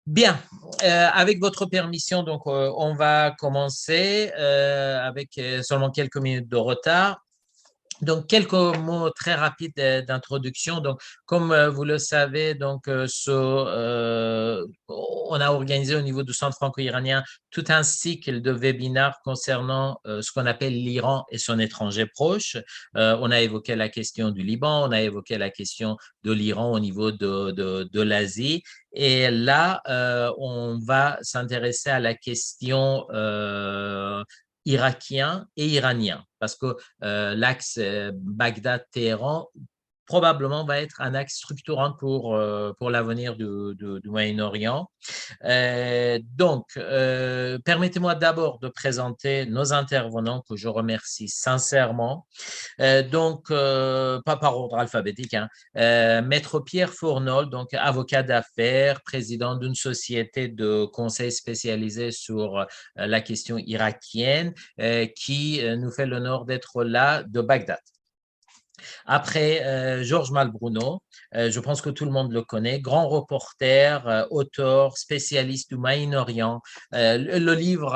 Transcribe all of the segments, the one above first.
Bien, avec votre permission, donc on va commencer avec seulement quelques minutes de retard. Donc, quelques mots très rapides d'introduction. Donc, comme vous le savez, donc, on a organisé au niveau du Centre franco-iranien tout un cycle de webinaires concernant ce qu'on appelle l'Iran et son étranger proche. On a évoqué la question du Liban, on a évoqué la question de l'Iran au niveau de l'Asie. Et là, on va s'intéresser à la question irakien et iranien, parce que l'axe Bagdad-Téhéran probablement va être un axe structurant pour l'avenir du Moyen-Orient. Donc, permettez-moi d'abord de présenter nos intervenants que je remercie sincèrement. Donc, pas par ordre alphabétique, hein. Maître Pierre Fournol, donc avocat d'affaires, président d'une société de conseil spécialisée sur la question irakienne, qui nous fait l'honneur d'être là de Bagdad. Après, Georges Malbruno, je pense que tout le monde le connaît, grand reporter, auteur, spécialiste du Moyen-Orient. Le livre,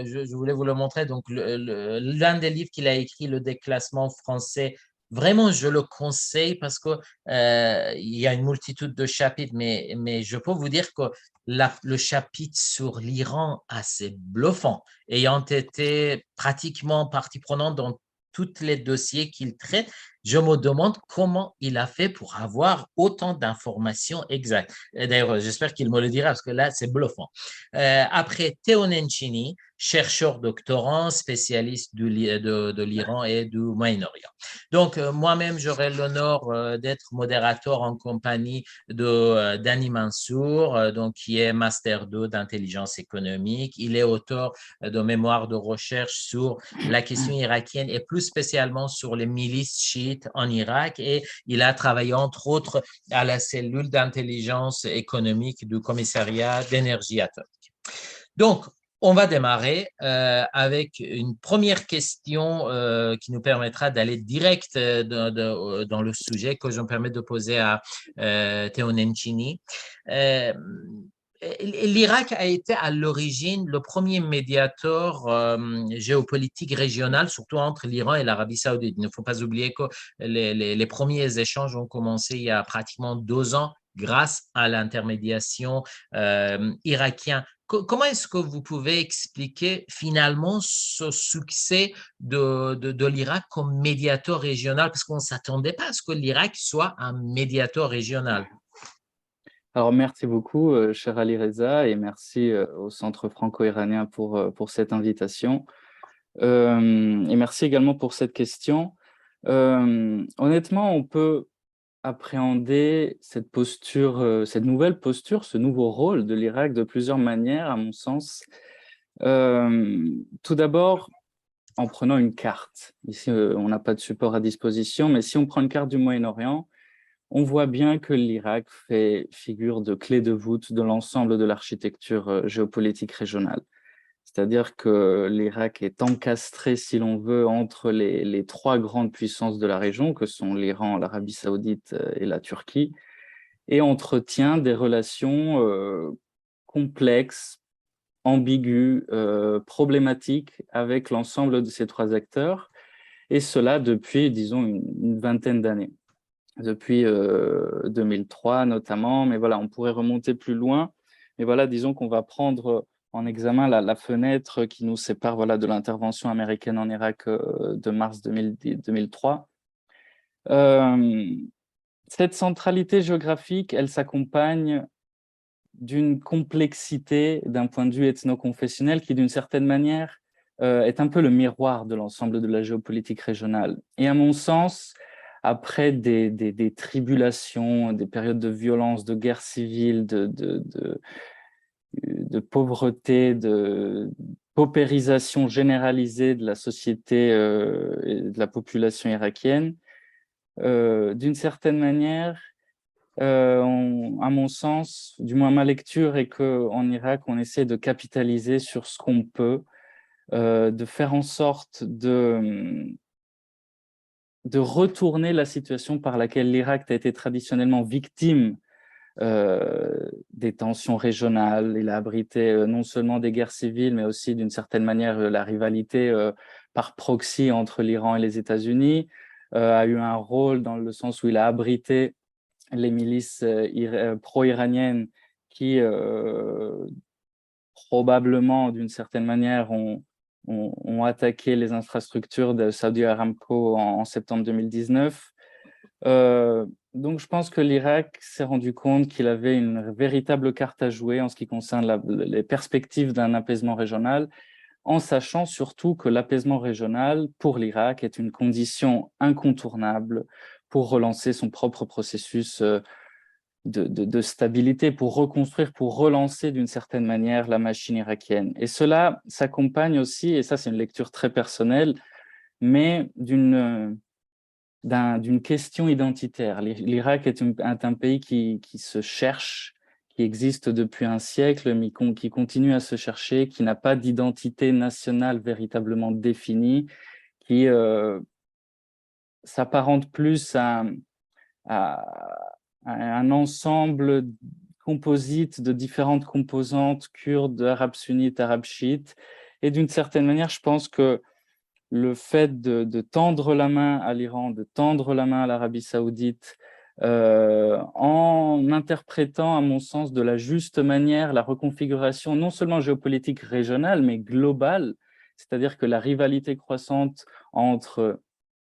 je voulais vous le montrer, donc l'un des livres qu'il a écrit, Le déclassement français, vraiment, je le conseille parce que il y a une multitude de chapitres, mais je peux vous dire que le chapitre sur l'Iran, c'est bluffant, ayant été pratiquement partie prenante dans tous les dossiers qu'il traite. Je me demande comment il a fait pour avoir autant d'informations exactes. D'ailleurs, j'espère qu'il me le dira parce que là, c'est bluffant. Après, Théo Nencini, chercheur doctorant, spécialiste de l'Iran et du Moyen-Orient. Donc, moi-même, j'aurai l'honneur d'être modérateur en compagnie de Dani Mansour, donc, qui est Master 2 d'intelligence économique. Il est auteur de mémoires de recherche sur la question irakienne et plus spécialement sur les milices chiites en Irak. Et il a travaillé entre autres à la cellule d'intelligence économique du commissariat d'énergie atomique. Donc, on va démarrer avec une première question qui nous permettra d'aller direct dans le sujet que je me permets de poser à Théo Nencini. L'Irak a été à l'origine le premier médiateur géopolitique régional, surtout entre l'Iran et l'Arabie saoudite. Il ne faut pas oublier que les premiers échanges ont commencé il y a pratiquement 2 ans grâce à l'intermédiation irakienne. Comment est-ce que vous pouvez expliquer finalement ce succès de l'Irak comme médiateur régional? Parce qu'on ne s'attendait pas à ce que l'Irak soit un médiateur régional. Alors, merci beaucoup, cher Ali Reza, et merci au Centre franco-iranien pour cette invitation. Et merci également pour cette question. Honnêtement, on peut appréhender cette posture, cette nouvelle posture, ce nouveau rôle de l'Irak de plusieurs manières, à mon sens. Tout d'abord, en prenant une carte. Ici, on n'a pas de support à disposition, mais si on prend une carte du Moyen-Orient, on voit bien que l'Irak fait figure de clé de voûte de l'ensemble de l'architecture géopolitique régionale. C'est-à-dire que l'Irak est encastré, si l'on veut, entre les trois grandes puissances de la région, que sont l'Iran, l'Arabie saoudite et la Turquie, et entretient des relations complexes, ambiguës, problématiques avec l'ensemble de ces trois acteurs, et cela depuis, disons, une vingtaine d'années. Depuis 2003 notamment, mais voilà, on pourrait remonter plus loin. Mais voilà, disons qu'on va prendre en examen la fenêtre qui nous sépare voilà, de l'intervention américaine en Irak de mars 2003. Cette centralité géographique, elle s'accompagne d'une complexité d'un point de vue ethno-confessionnel qui, d'une certaine manière, est un peu le miroir de l'ensemble de la géopolitique régionale. Et à mon sens, après des tribulations, des périodes de violence, de guerre civile, de pauvreté, de paupérisation généralisée de la société et de la population irakienne, d'une certaine manière, à mon sens, du moins ma lecture est qu'en Irak, on essaie de capitaliser sur ce qu'on peut, de faire en sorte de retourner la situation par laquelle l'Irak a été traditionnellement victime des tensions régionales. Il a abrité non seulement des guerres civiles, mais aussi d'une certaine manière la rivalité par proxy entre l'Iran et les États-Unis. A eu un rôle dans le sens où il a abrité les milices pro-iraniennes qui probablement, d'une certaine manière, ont attaqué les infrastructures de Saudi Aramco en septembre 2019. Donc, je pense que l'Irak s'est rendu compte qu'il avait une véritable carte à jouer en ce qui concerne les perspectives d'un apaisement régional, en sachant surtout que l'apaisement régional, pour l'Irak, est une condition incontournable pour relancer son propre processus de stabilité, pour reconstruire, pour relancer d'une certaine manière la machine irakienne. Et cela s'accompagne aussi, et ça c'est une lecture très personnelle, mais d'une question identitaire. L'Irak est un pays qui se cherche, qui existe depuis un siècle, mais qui continue à se chercher, qui n'a pas d'identité nationale véritablement définie, qui s'apparente plus à un ensemble composite de différentes composantes kurdes, arabes sunnites, arabes chiites. Et d'une certaine manière, je pense que le fait de tendre la main à l'Iran, de tendre la main à l'Arabie saoudite, en interprétant, à mon sens, de la juste manière la reconfiguration non seulement géopolitique régionale, mais globale, c'est-à-dire que la rivalité croissante entre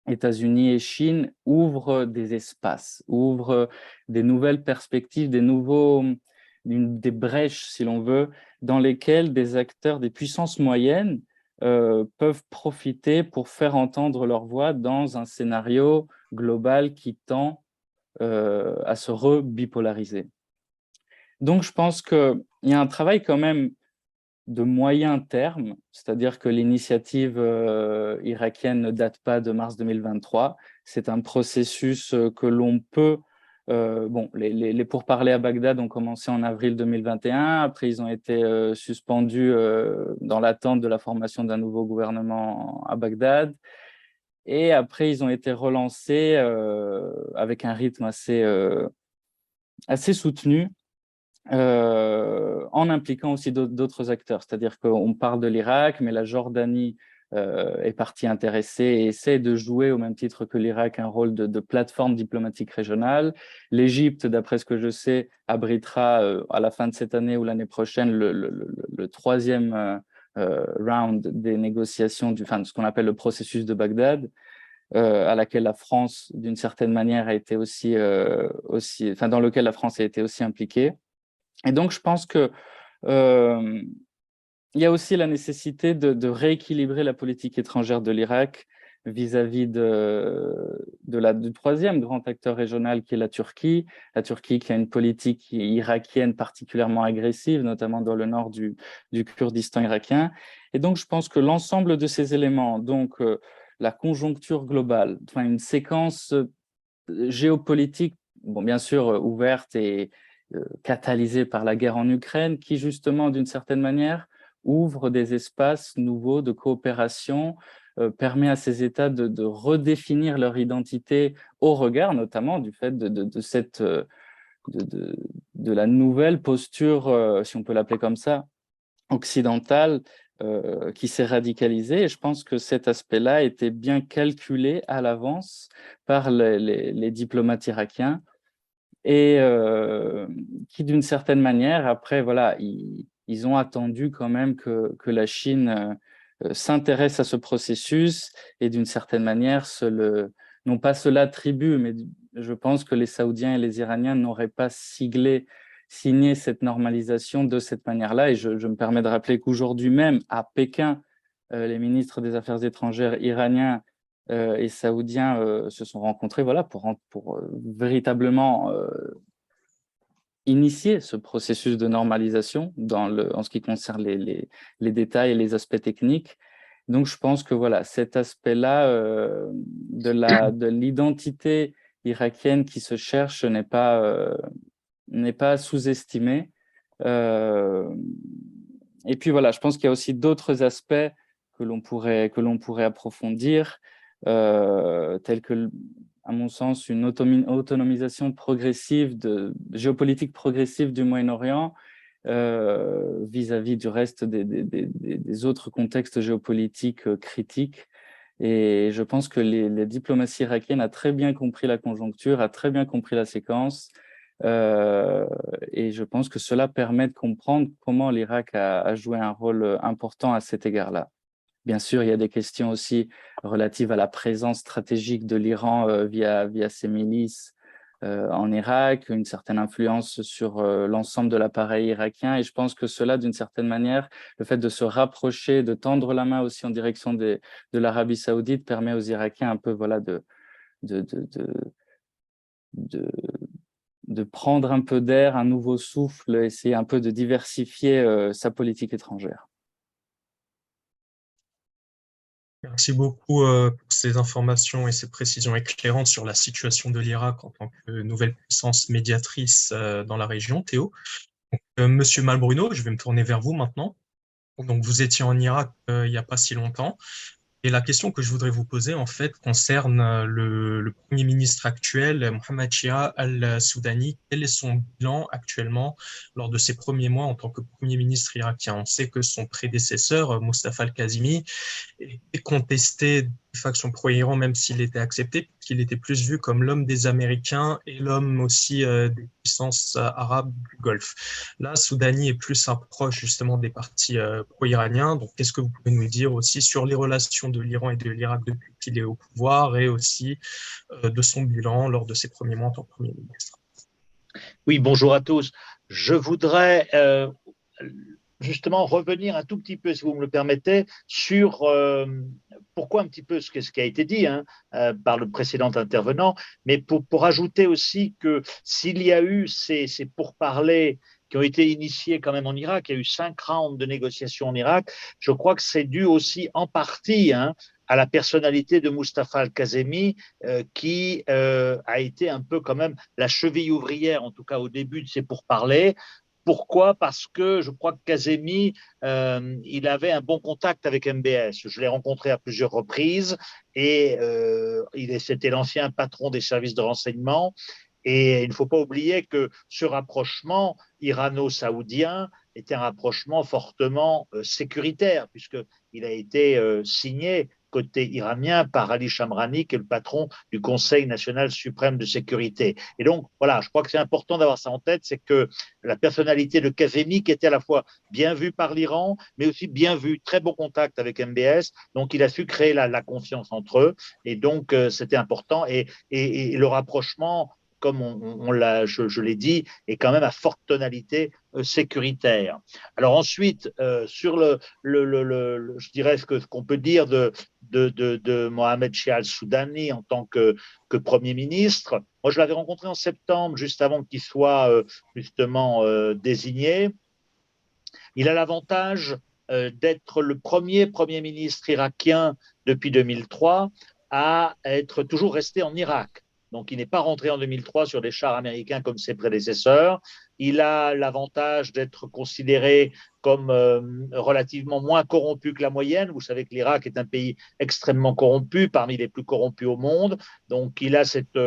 États-Unis et Chine ouvre des espaces, ouvre des nouvelles perspectives, des brèches, si l'on veut, dans lesquelles des acteurs, des puissances moyennes peuvent profiter pour faire entendre leur voix dans un scénario global qui tend à se rebipolariser. Donc, je pense qu'il y a un travail quand même de moyen terme, c'est-à-dire que l'initiative irakienne ne date pas de mars 2023. C'est un processus que l'on peut... bon, les pourparlers à Bagdad ont commencé en avril 2021. Après, ils ont été suspendus dans l'attente de la formation d'un nouveau gouvernement à Bagdad. Et après, ils ont été relancés avec un rythme assez soutenu, en impliquant aussi d'autres acteurs. C'est-à-dire qu'on parle de l'Irak, mais la Jordanie est partie intéressée et essaie de jouer au même titre que l'Irak un rôle de plateforme diplomatique régionale. L'Égypte, d'après ce que je sais, abritera à la fin de cette année ou l'année prochaine le troisième round des négociations, de ce qu'on appelle le processus de Bagdad. À laquelle la France, d'une certaine manière, a été dans lequel la France a été aussi impliquée. Et donc, je pense que il y a aussi la nécessité de rééquilibrer la politique étrangère de l'Irak vis-à-vis du troisième grand acteur régional qui est la Turquie. La Turquie qui a une politique irakienne particulièrement agressive, notamment dans le nord du Kurdistan irakien. Et donc, je pense que l'ensemble de ces éléments, donc la conjoncture globale, une séquence géopolitique, bon, bien sûr ouverte et catalysée par la guerre en Ukraine, qui justement, d'une certaine manière, ouvre des espaces nouveaux de coopération, permet à ces États de redéfinir leur identité au regard notamment du fait de la nouvelle posture, si on peut l'appeler comme ça, occidentale, qui s'est radicalisée. Et je pense que cet aspect-là était bien calculé à l'avance par les diplomates irakiens et qui, d'une certaine manière, après, voilà, ils ont attendu quand même que la Chine s'intéresse à ce processus et d'une certaine manière, non pas se l'attribue, mais je pense que les Saoudiens et les Iraniens n'auraient pas signé cette normalisation de cette manière-là. Et je me permets de rappeler qu'aujourd'hui même, à Pékin, les ministres des Affaires étrangères iraniens et saoudiens se sont rencontrés voilà, pour véritablement initier ce processus de normalisation en ce qui concerne les détails et les aspects techniques. Donc, je pense que voilà, cet aspect-là de l'identité irakienne qui se cherche n'est pas sous-estimé. Et puis voilà, je pense qu'il y a aussi d'autres aspects que l'on pourrait approfondir, tels que à mon sens, une autonomisation progressive, géopolitique progressive du Moyen-Orient vis-à-vis du reste des autres contextes géopolitiques critiques. Et je pense que les diplomaties irakiennes a très bien compris la conjoncture, a très bien compris la séquence. Et je pense que cela permet de comprendre comment l'Irak a joué un rôle important à cet égard-là. Bien sûr, il y a des questions aussi relatives à la présence stratégique de l'Iran via ses milices en Irak, une certaine influence sur l'ensemble de l'appareil irakien. Et je pense que cela, d'une certaine manière, le fait de se rapprocher, de tendre la main aussi en direction de l'Arabie saoudite permet aux Irakiens un peu voilà, de, de, de prendre un peu d'air, un nouveau souffle, essayer un peu de diversifier sa politique étrangère. Merci beaucoup pour ces informations et ces précisions éclairantes sur la situation de l'Irak en tant que nouvelle puissance médiatrice dans la région, Théo. Donc, Monsieur Malbruno, je vais me tourner vers vous maintenant. Donc, vous étiez en Irak il n'y a pas si longtemps. Et la question que je voudrais vous poser, en fait, concerne le Premier ministre actuel, Mohamed Shia al-Soudani. Quel est son bilan actuellement lors de ses premiers mois en tant que Premier ministre irakien? On sait que son prédécesseur, Mustafa al-Kazimi, est contesté des factions pro-Iran, même s'il était accepté, qu'il était plus vu comme l'homme des Américains et l'homme aussi des puissances arabes du Golfe. Là, Soudani est plus un proche justement des partis pro-iraniens. Donc, qu'est-ce que vous pouvez nous dire aussi sur les relations de l'Iran et de l'Irak depuis qu'il est au pouvoir et aussi de son bilan lors de ses premiers mois en tant que Premier ministre? Oui, bonjour à tous. Je voudrais justement revenir un tout petit peu, si vous me le permettez, sur pourquoi un petit peu ce qui a été dit par le précédent intervenant, mais pour ajouter aussi que s'il y a eu ces pourparlers qui ont été initiés quand même en Irak, il y a eu 5 rounds de négociations en Irak, je crois que c'est dû aussi en partie à la personnalité de Mustafa al-Kazemi, qui a été un peu quand même la cheville ouvrière, en tout cas au début de ces pourparlers. Pourquoi? Parce que je crois que Kazemi, il avait un bon contact avec MBS. Je l'ai rencontré à plusieurs reprises et c'était l'ancien patron des services de renseignement. Et il ne faut pas oublier que ce rapprochement irano-saoudien était un rapprochement fortement sécuritaire, puisqu'il a été signé côté iranien par Ali Shamrani, qui est le patron du Conseil national suprême de sécurité. Et donc, voilà, je crois que c'est important d'avoir ça en tête, c'est que la personnalité de Kazemi, qui était à la fois bien vue par l'Iran, mais aussi bien vue, très bon contact avec MBS, donc il a su créer la confiance entre eux, et donc c'était important, et le rapprochement, comme je l'ai dit, est quand même à forte tonalité sécuritaire. Alors ensuite, sur je dirais ce qu'on peut dire de Mohamed Shia al-Soudani en tant que Premier ministre. Moi, je l'avais rencontré en septembre, juste avant qu'il soit justement désigné. Il a l'avantage d'être le Premier ministre irakien depuis 2003 à être toujours resté en Irak. Donc, il n'est pas rentré en 2003 sur des chars américains comme ses prédécesseurs. Il a l'avantage d'être considéré comme relativement moins corrompu que la moyenne. Vous savez que l'Irak est un pays extrêmement corrompu, parmi les plus corrompus au monde. Donc, il a cette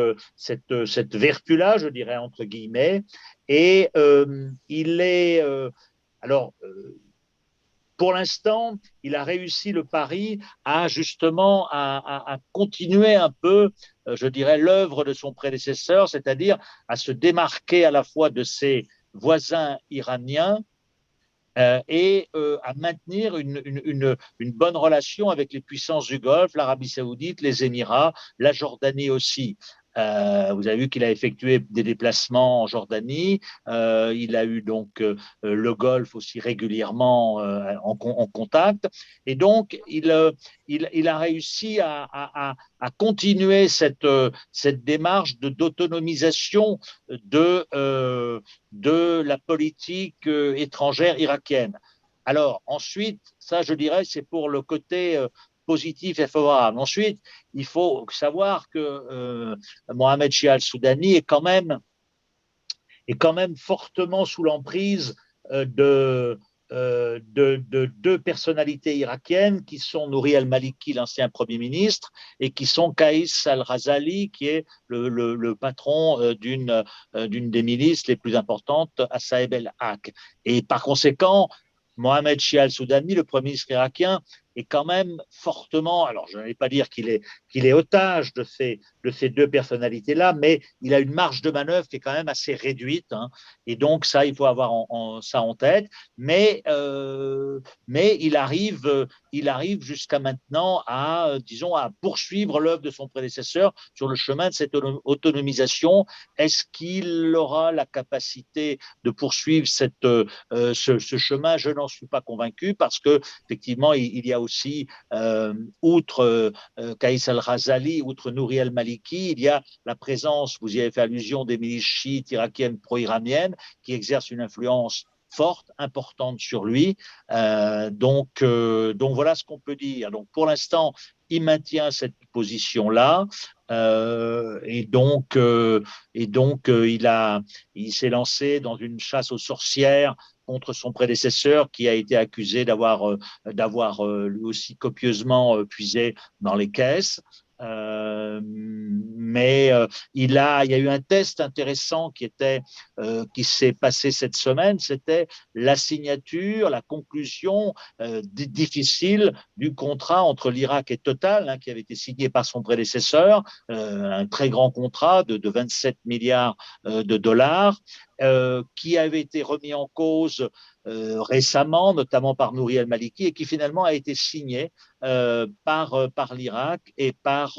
vertu-là, je dirais, entre guillemets. Et il est… alors, pour l'instant, il a réussi le pari à justement à continuer un peu, je dirais, l'œuvre de son prédécesseur, c'est-à-dire à se démarquer à la fois de ses voisins iraniens et à maintenir une bonne relation avec les puissances du Golfe, l'Arabie saoudite, les Émirats, la Jordanie aussi. Vous avez vu qu'il a effectué des déplacements en Jordanie. Il a eu donc le Golfe aussi régulièrement en contact. Et donc, il a réussi à continuer cette démarche d'autonomisation de la politique étrangère irakienne. Alors, ensuite, ça, je dirais, c'est pour le côté positif et favorable. Ensuite, il faut savoir que Mohamed Shia al-Soudani est quand même fortement sous l'emprise de deux personnalités irakiennes qui sont Nouri al-Maliki, l'ancien Premier ministre, et qui sont Kaïs al-Razali, qui est le patron d'une des milices les plus importantes, à Saeb el-Haq. Et par conséquent, Mohamed Shia al-Soudani, le Premier ministre irakien, est quand même fortement, alors je ne vais pas dire qu'il est otage de ces deux personnalités-là, mais il a une marge de manœuvre qui est quand même assez réduite, hein, et donc ça, il faut avoir ça en tête, mais il arrive jusqu'à maintenant disons, à poursuivre l'œuvre de son prédécesseur sur le chemin de cette autonomisation. Est-ce qu'il aura la capacité de poursuivre ce chemin? Je n'en suis pas convaincu, parce que effectivement, il y a aussi, outre Kaïs al-Razali, outre Nouri al-Maliki, il y a la présence, vous y avez fait allusion, des milices chiites irakiennes pro-iraniennes qui exercent une influence forte, importante sur lui. Donc voilà ce qu'on peut dire. Donc pour l'instant, il maintient cette position-là. Et donc il s'est lancé dans une chasse aux sorcières contre son prédécesseur, qui a été accusé d'avoir lui aussi copieusement puisé dans les caisses. Mais il y a eu un test intéressant qui s'est passé cette semaine, c'était la signature, la conclusion difficile du contrat entre l'Irak et Total, hein, qui avait été signé par son prédécesseur, un très grand contrat de 27 milliards de dollars, qui avait été remis en cause récemment, notamment par Nouri al-Maliki, et qui finalement a été signé par l'Irak et par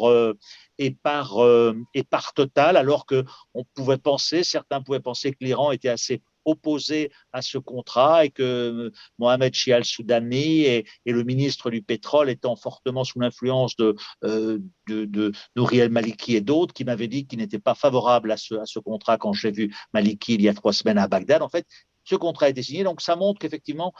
Total, alors que certains pouvaient penser que l'Iran était assez opposé à ce contrat, et que Mohamed Shia al-Soudani et le ministre du pétrole étant fortement sous l'influence de Nouri al-Maliki et d'autres, qui m'avaient dit qu'ils n'étaient pas favorables à ce contrat quand j'ai vu Maliki il y a 3 semaines à Bagdad. En fait, ce contrat a été signé, donc ça montre qu'effectivement,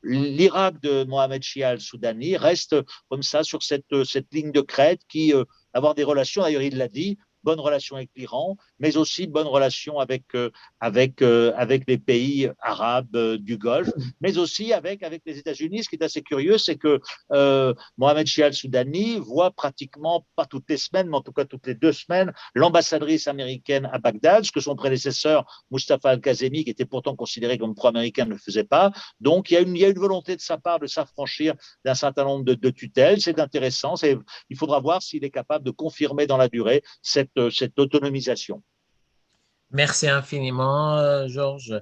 l'Irak de Mohamed Shia al-Soudani reste comme ça sur cette ligne de crête, qui avoir des relations, d'ailleurs il l'a dit, bonne relation avec l'Iran, mais aussi bonne relation avec les pays arabes du Golfe, mais aussi avec les États-Unis. Ce qui est assez curieux, c'est que Mohamed Shia al-Soudani voit pratiquement, pas toutes les semaines, mais en tout cas toutes les 2 semaines, l'ambassadrice américaine à Bagdad, ce que son prédécesseur Mustafa al-Kazemi, qui était pourtant considéré comme pro-américain, ne faisait pas. Donc il y a une volonté de sa part de s'affranchir d'un certain nombre de tutelles. C'est intéressant. Il faudra voir s'il est capable de confirmer dans la durée cette autonomisation. Merci infiniment, Georges.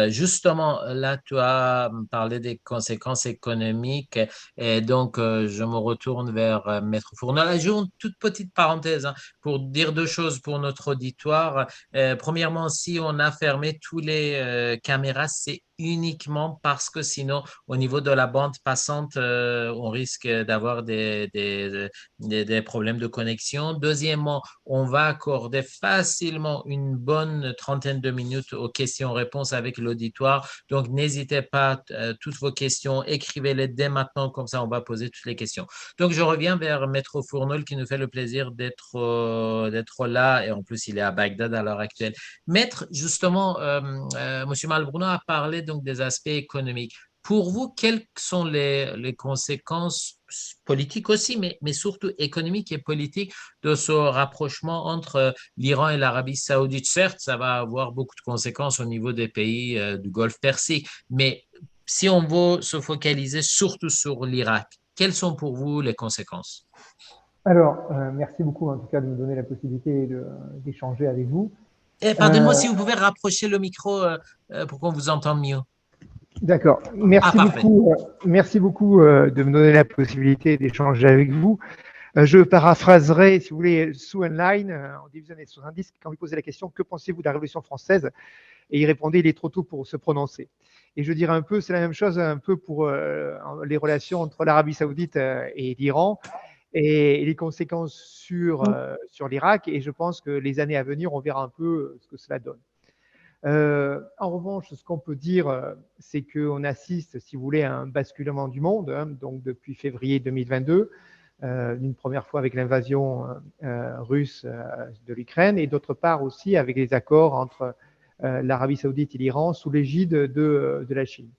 Justement, là, tu as parlé des conséquences économiques, et donc je me retourne vers Maître Fournol. Là, j'ai une toute petite parenthèse, hein, pour dire 2 choses pour notre auditoire. Premièrement, si on a fermé tous les caméras, c'est uniquement parce que sinon, au niveau de la bande passante, on risque d'avoir des problèmes de connexion. Deuxièmement, on va accorder facilement une bonne trentaine de minutes aux questions-réponses avec l'auditoire. Donc, n'hésitez pas, toutes vos questions, écrivez-les dès maintenant, comme ça on va poser toutes les questions. Donc, je reviens vers Maître Fournol, qui nous fait le plaisir d'être là, et en plus, il est à Bagdad à l'heure actuelle. Maître, justement, Monsieur Malbruno a parlé donc des aspects économiques. Pour vous, quelles sont les conséquences politiques aussi, mais surtout économiques et politiques de ce rapprochement entre l'Iran et l'Arabie saoudite? Certes, ça va avoir beaucoup de conséquences au niveau des pays du Golfe Persique, mais si on veut se focaliser surtout sur l'Irak, quelles sont pour vous les conséquences? Alors, merci beaucoup en tout cas de me donner la possibilité d'échanger avec vous. Pardonnez-moi, si vous pouvez rapprocher le micro pour qu'on vous entende mieux. D'accord. Merci beaucoup de me donner la possibilité d'échanger avec vous. Je paraphraserai, si vous voulez, Sue Enline, en début des années 70, quand il posait la question « Que pensez-vous de la Révolution française ?» Et il répondait « Il est trop tôt pour se prononcer ». Et je dirais un peu, c'est la même chose un peu pour les relations entre l'Arabie saoudite et l'Iran, et les conséquences sur l'Irak. Et je pense que les années à venir, on verra un peu ce que cela donne. En revanche, ce qu'on peut dire, c'est qu'on assiste, si vous voulez, à un basculement du monde, hein, donc depuis février 2022, une première fois avec l'invasion russe de l'Ukraine, et d'autre part aussi avec les accords entre l'Arabie saoudite et l'Iran sous l'égide de la Chine.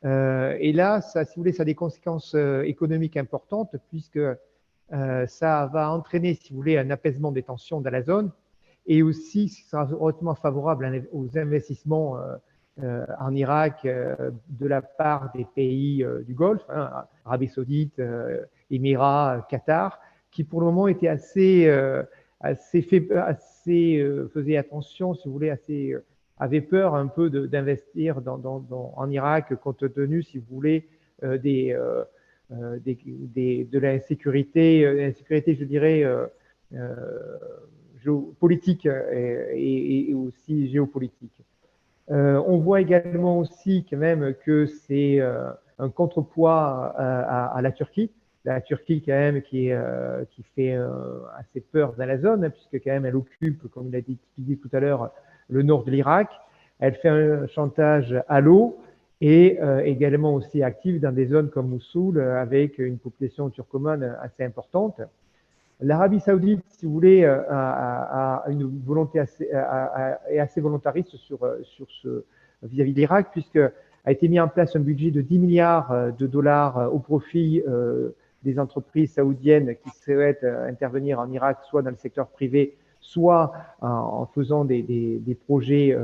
Et là, ça, si vous voulez, ça a des conséquences économiques importantes puisque ça va entraîner, si vous voulez, un apaisement des tensions dans la zone et aussi ce sera hautement favorable aux investissements en Irak de la part des pays du Golfe, hein, Arabie Saoudite, Émirats, Qatar, qui pour le moment étaient faisaient attention, si vous voulez, avaient peur un peu d'investir en Irak compte tenu, si vous voulez, de l'insécurité, je dirais, politique et aussi géopolitique. On voit également aussi quand même que c'est un contrepoids à la Turquie. La Turquie quand même qui fait assez peur dans la zone, hein, puisque quand même elle occupe, comme il a dit tout à l'heure, le nord de l'Irak. Elle fait un chantage à l'eau et également aussi active dans des zones comme Mossoul avec une population turcomane assez importante. L'Arabie Saoudite, si vous voulez, a une volonté est assez volontariste vis-à-vis de l'Irak, puisque a été mis en place un budget de 10 milliards de dollars au profit des entreprises saoudiennes qui souhaitent intervenir en Irak, soit dans le secteur privé, soit en faisant des projets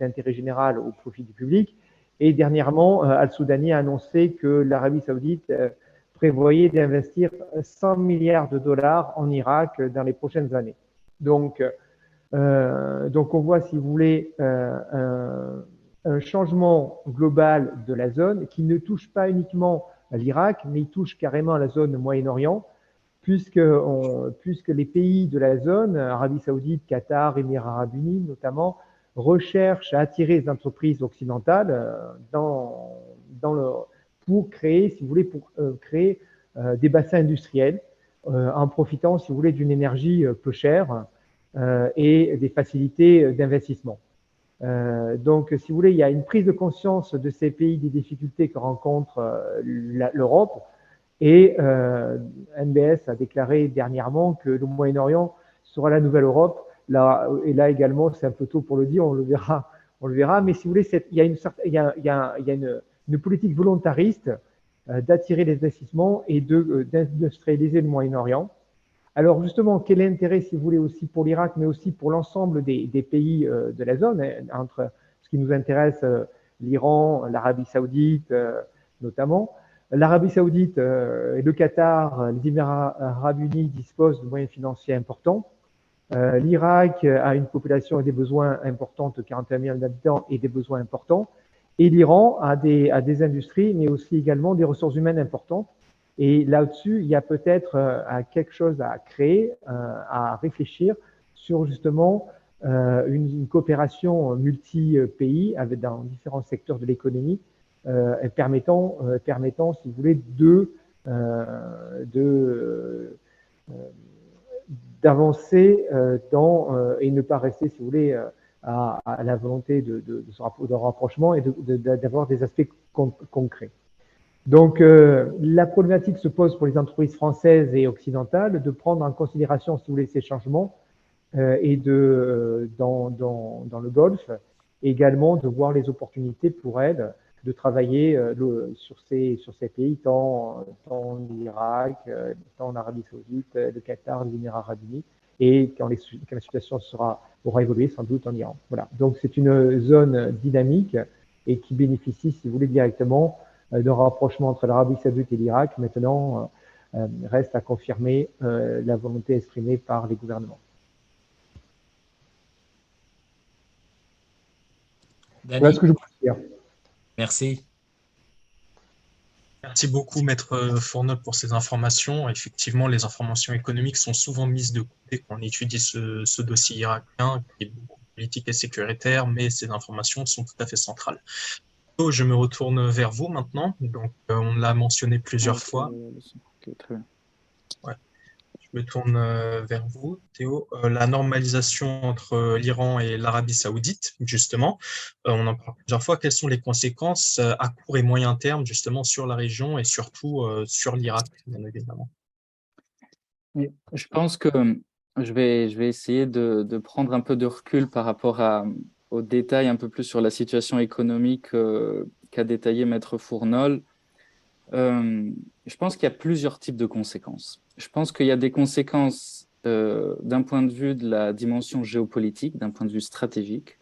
d'intérêt général au profit du public. Et dernièrement, Al-Soudani a annoncé que l'Arabie Saoudite prévoyait d'investir 100 milliards de dollars en Irak dans les prochaines années. Donc on voit, si vous voulez, un changement global de la zone qui ne touche pas uniquement à l'Irak, mais il touche carrément à la zone Moyen-Orient, puisque les pays de la zone, Arabie Saoudite, Qatar, Émirats Arabes Unis notamment, recherchent à attirer les entreprises occidentales pour créer, si vous voulez, des bassins industriels en profitant, si vous voulez, d'une énergie peu chère et des facilités d'investissement. Donc, si vous voulez, il y a une prise de conscience de ces pays des difficultés que rencontre l'Europe et NBS a déclaré dernièrement que le Moyen-Orient sera la nouvelle Europe. Et là également, c'est un peu tôt pour le dire, on le verra. Mais si vous voulez, il y a une politique volontariste d'attirer les investissements et d'industrialiser le Moyen-Orient. Alors justement, quel est l'intérêt, si vous voulez, aussi pour l'Irak, mais aussi pour l'ensemble des pays de la zone, entre ce qui nous intéresse, l'Iran, l'Arabie Saoudite notamment. L'Arabie Saoudite et le Qatar, les Émirats Arabes Unis disposent de moyens financiers importants. L'Irak a une population et des besoins importants, 41 millions d'habitants et des besoins importants. Et l'Iran a des industries, mais aussi également des ressources humaines importantes. Et là-dessus, il y a peut-être quelque chose à créer, à réfléchir sur justement une coopération multi-pays dans différents secteurs de l'économie, permettant, si vous voulez, d'avancer et ne pas rester, si vous voulez, à la volonté de rapprochement et d'avoir des aspects concrets. Donc, la problématique se pose pour les entreprises françaises et occidentales de prendre en considération, si vous voulez, ces changements et dans le Golfe, et également de voir les opportunités pour elles de travailler sur ces pays, tant l'Irak, tant l'Arabie Saoudite, le Qatar, les Émirats Arabes Unis, et quand la situation aura évolué, sans doute en Iran. Voilà. Donc, c'est une zone dynamique et qui bénéficie, si vous voulez, directement d'un rapprochement entre l'Arabie Saoudite et l'Irak. Maintenant, reste à confirmer la volonté exprimée par les gouvernements. Voilà ce que je peux dire. Merci. Merci beaucoup, Maître Fournol, pour ces informations. Effectivement, les informations économiques sont souvent mises de côté quand on étudie ce dossier irakien, qui est beaucoup politique et sécuritaire, mais ces informations sont tout à fait centrales. Je me retourne vers vous maintenant. Donc, on l'a mentionné plusieurs fois. Okay, très bien. Ouais. Je me tourne vers vous, Théo. La normalisation entre l'Iran et l'Arabie Saoudite, justement, on en parle plusieurs fois. Quelles sont les conséquences à court et moyen terme, justement, sur la région et surtout sur l'Irak, bien évidemment? Je pense que je vais essayer de prendre un peu de recul par rapport aux détails un peu plus sur la situation économique qu'a détaillé Maître Fournol, je pense qu'il y a plusieurs types de conséquences. Je pense qu'il y a des conséquences d'un point de vue de la dimension géopolitique, d'un point de vue stratégique.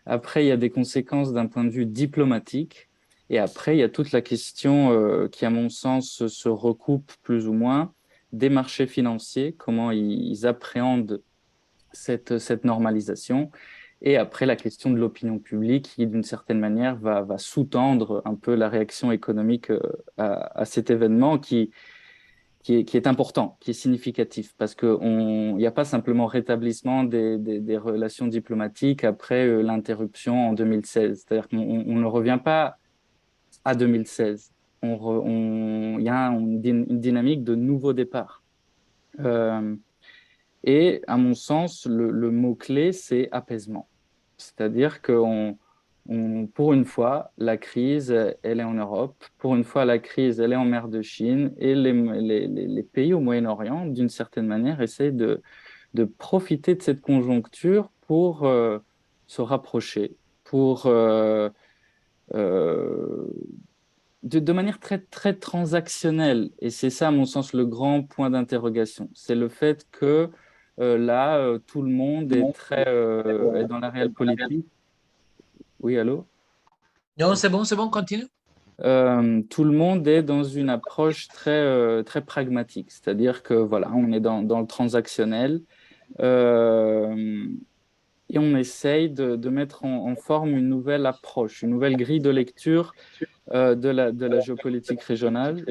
Après, il y a des conséquences d'un point de vue diplomatique. Et après, il y a toute la question qui, à mon sens, se recoupe plus ou moins des marchés financiers, comment ils appréhendent cette normalisation. Et après, la question de l'opinion publique qui, d'une certaine manière, va sous-tendre un peu la réaction économique à cet événement qui est important, qui est significatif, parce qu'il n'y a pas simplement rétablissement des relations diplomatiques après l'interruption en 2016. C'est-à-dire qu'on ne revient pas à 2016. Il y a une dynamique de nouveau départ. Et à mon sens, le mot-clé, c'est apaisement. C'est-à-dire pour une fois, la crise, elle est en Europe. Pour une fois, la crise, elle est en mer de Chine. Et les pays au Moyen-Orient, d'une certaine manière, essayent de profiter de cette conjoncture pour se rapprocher, pour, de manière très, très transactionnelle. Et c'est ça, à mon sens, le grand point d'interrogation. C'est le fait que là, tout le monde est dans la réelle politique. Oui, allô? Non, c'est bon, continue. Tout le monde est dans une approche très pragmatique, c'est-à-dire que voilà, on est dans le transactionnel et on essaye de mettre en forme une nouvelle approche, une nouvelle grille de lecture de la géopolitique régionale.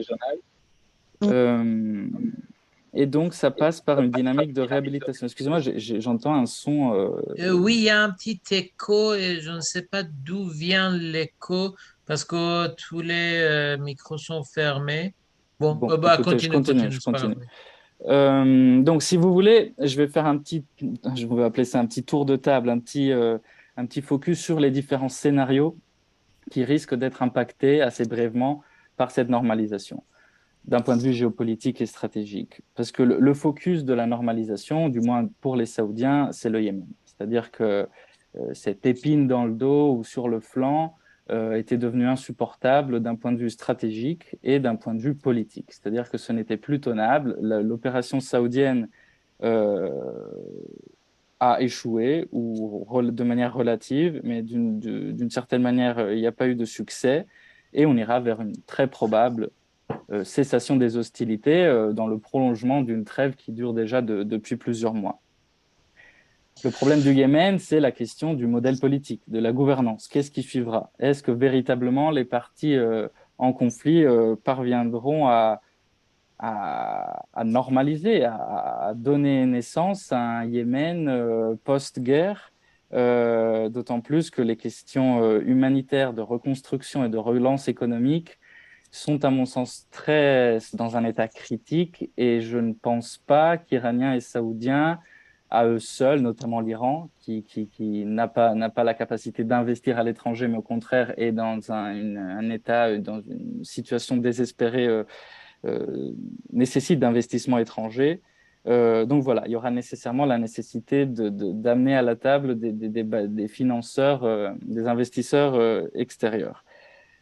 Euh, et donc, ça passe par une dynamique de réhabilitation. Excusez-moi, j'entends un son. Oui, il y a un petit écho et je ne sais pas d'où vient l'écho parce que tous les micros sont fermés. Bon, Bon, bah, écoutez, je continue, continue, c'est pas grave. Donc, si vous voulez, je vais appeler ça un petit tour de table, un petit focus sur les différents scénarios qui risquent d'être impactés assez brièvement par cette normalisation, d'un point de vue géopolitique et stratégique. Parce que le focus de la normalisation, du moins pour les Saoudiens, c'est le Yémen. C'est-à-dire que cette épine dans le dos ou sur le flanc était devenue insupportable d'un point de vue stratégique et d'un point de vue politique. C'est-à-dire que ce n'était plus tenable. L'opération saoudienne euh, a échoué ou de manière relative, mais d'une certaine manière, il n'y a pas eu de succès et on ira vers une très probable cessation des hostilités dans le prolongement d'une trêve qui dure déjà depuis plusieurs mois. Le problème du Yémen, c'est la question du modèle politique, de la gouvernance. Qu'est-ce qui suivra? Est-ce que véritablement les partis en conflit parviendront à normaliser, à donner naissance à un Yémen post-guerre, d'autant plus que les questions humanitaires de reconstruction et de relance économique sont, à mon sens, dans un état critique et je ne pense pas qu'Iraniens et Saoudiens, à eux seuls, notamment l'Iran, qui n'a pas la capacité d'investir à l'étranger, mais au contraire est dans un état, dans une situation désespérée, nécessite d'investissements étrangers. Donc voilà, il y aura nécessairement la nécessité d'amener à la table des financeurs, des investisseurs extérieurs.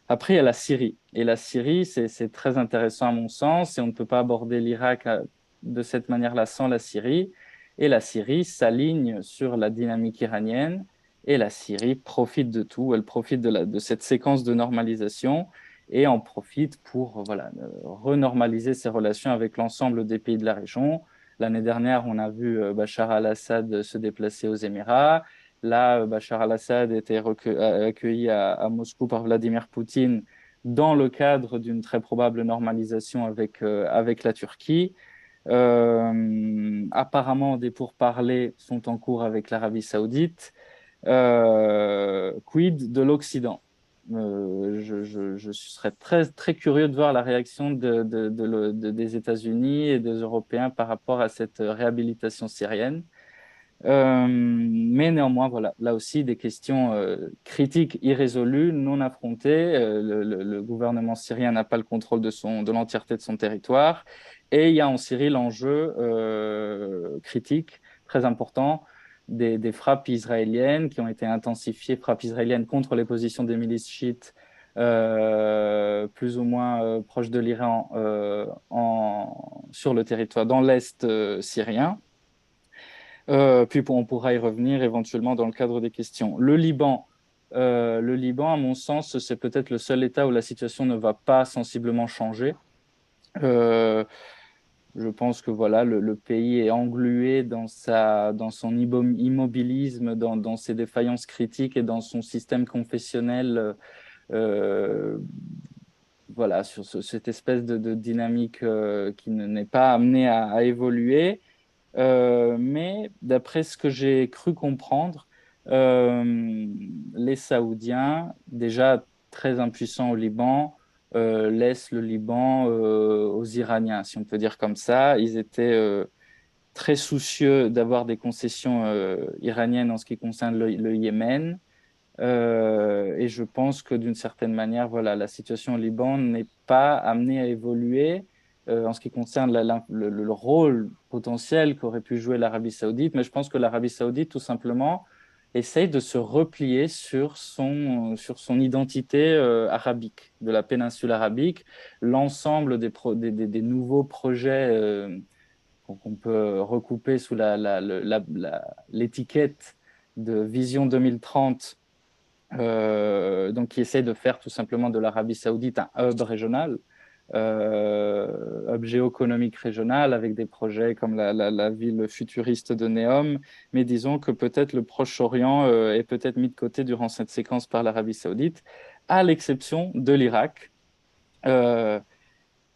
Après, il y a la Syrie. Et la Syrie, c'est très intéressant à mon sens, et on ne peut pas aborder l'Irak de cette manière-là sans la Syrie. Et la Syrie s'aligne sur la dynamique iranienne, et la Syrie profite de tout. Elle profite de cette séquence de normalisation et en profite pour voilà, renormaliser ses relations avec l'ensemble des pays de la région. L'année dernière, on a vu Bachar al-Assad se déplacer aux Émirats. Là, Bachar al-Assad était accueilli à Moscou par Vladimir Poutine dans le cadre d'une très probable normalisation avec la Turquie. Apparemment, des pourparlers sont en cours avec l'Arabie saoudite. Quid de l'Occident? Je serais très, très curieux de voir la réaction des États-Unis et des Européens par rapport à cette réhabilitation syrienne. Mais néanmoins, voilà, là aussi des questions critiques, irrésolues, non affrontées. Le gouvernement syrien n'a pas le contrôle de l'entièreté de son territoire. Et il y a en Syrie l'enjeu critique très important des frappes israéliennes qui ont été intensifiées, frappes israéliennes contre les positions des milices chiites plus ou moins proche de l'Iran sur le territoire, dans l'Est syrien. Puis on pourra y revenir éventuellement dans le cadre des questions. Le Liban, à mon sens, c'est peut-être le seul État où la situation ne va pas sensiblement changer. Je pense que voilà, le pays est englué dans son immobilisme, dans ses défaillances critiques et dans son système confessionnel. Voilà, sur cette espèce de dynamique qui n'est pas amenée à évoluer. Mais d'après ce que j'ai cru comprendre, les Saoudiens, déjà très impuissants au Liban, laissent le Liban aux Iraniens, si on peut dire comme ça. Ils étaient très soucieux d'avoir des concessions iraniennes en ce qui concerne le Yémen. Et je pense que d'une certaine manière, voilà, la situation au Liban n'est pas amenée à évoluer en ce qui concerne le rôle potentiel qu'aurait pu jouer l'Arabie saoudite. Mais je pense que l'Arabie saoudite, tout simplement, essaye de se replier sur son identité arabique, de la péninsule arabique. L'ensemble des nouveaux projets qu'on peut recouper sous l'étiquette de Vision 2030, donc qui essaie de faire tout simplement de l'Arabie saoudite un hub régional, hub géoéconomique régional, avec des projets comme la ville futuriste de Neom. Mais disons que peut-être le Proche-Orient est peut-être mis de côté durant cette séquence par l'Arabie saoudite, à l'exception de l'Irak,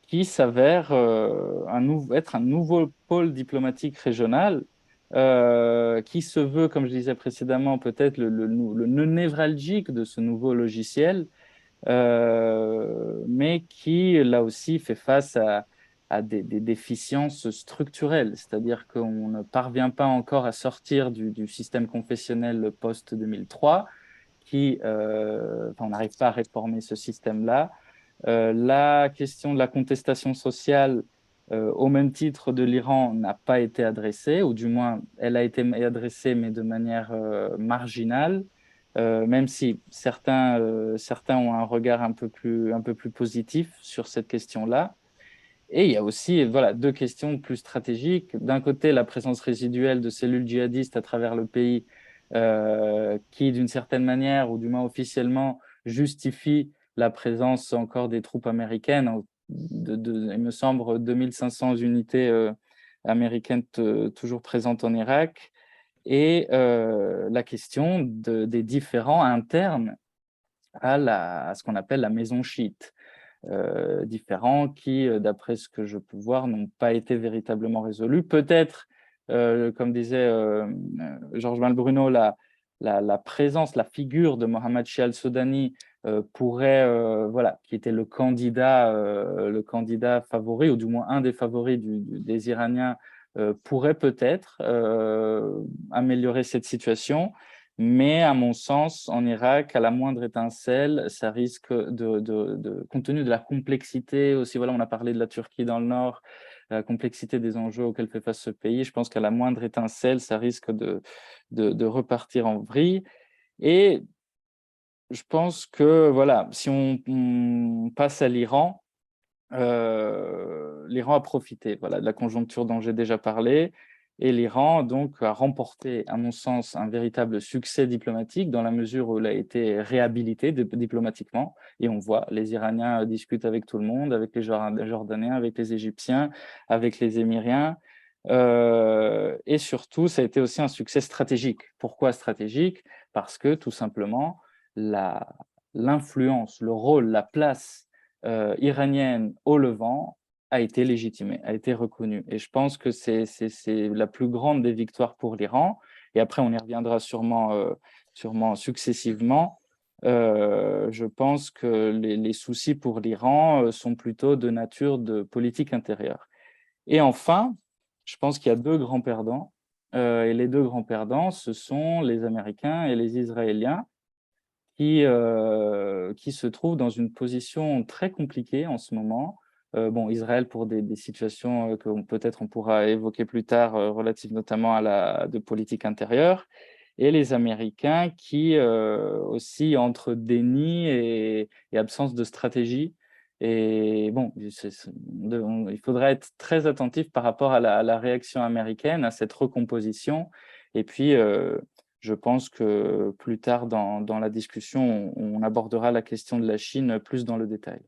qui s'avère être un nouveau pôle diplomatique régional, qui se veut, comme je disais précédemment, peut-être le nœud névralgique de ce nouveau logiciel, mais qui, là aussi, fait face à des déficiences structurelles, c'est-à-dire qu'on ne parvient pas encore à sortir du système confessionnel post-2003, on n'arrive pas à réformer ce système-là. La question de la contestation sociale, au même titre de l'Iran, n'a pas été adressée, ou du moins elle a été adressée, mais de manière marginale, même si certains ont un regard un peu plus positif sur cette question-là. Et il y a aussi voilà, deux questions plus stratégiques. D'un côté, la présence résiduelle de cellules djihadistes à travers le pays, qui, d'une certaine manière, ou du moins officiellement, justifie la présence encore des troupes américaines, il me semble 2500 unités américaines toujours présentes en Irak, et la question des différends internes à ce qu'on appelle la maison chiite. Différents qui, d'après ce que je peux voir, n'ont pas été véritablement résolus. Peut-être, comme disait Georges Malbruno, la présence, la figure de Mohammad Shia al-Sudani pourrait, voilà, qui était le candidat favori, ou du moins un des favoris des Iraniens, pourrait peut-être améliorer cette situation. Mais à mon sens, en Irak, à la moindre étincelle, ça risque compte tenu de la complexité aussi, voilà, on a parlé de la Turquie dans le nord, la complexité des enjeux auxquels fait face ce pays, je pense qu'à la moindre étincelle, ça risque de repartir en vrille. Et je pense que, voilà, si on passe à l'Iran, l'Iran a profité, voilà, de la conjoncture dont j'ai déjà parlé. Et l'Iran, donc, a remporté, à mon sens, un véritable succès diplomatique dans la mesure où il a été réhabilité diplomatiquement. Et on voit, les Iraniens discutent avec tout le monde, avec les Jordaniens, avec les Égyptiens, avec les Émiriens. Et surtout, ça a été aussi un succès stratégique. Pourquoi stratégique? Parce que, tout simplement, l'influence, le rôle, la place iranienne au Levant a été légitimée, a été reconnue. Et je pense que c'est la plus grande des victoires pour l'Iran. Et après, on y reviendra sûrement successivement. Je pense que les soucis pour l'Iran sont plutôt de nature de politique intérieure. Et enfin, je pense qu'il y a deux grands perdants. Et les deux grands perdants, ce sont les Américains et les Israéliens, qui se trouvent dans une position très compliquée en ce moment. Bon, Israël pour des situations que peut-être on pourra évoquer plus tard, relatives notamment de politique intérieure, et les Américains qui oscillent entre déni et absence de stratégie. Et bon, il faudrait être très attentif par rapport à la réaction américaine, à cette recomposition. Et puis, je pense que plus tard dans la discussion, on abordera la question de la Chine plus dans le détail.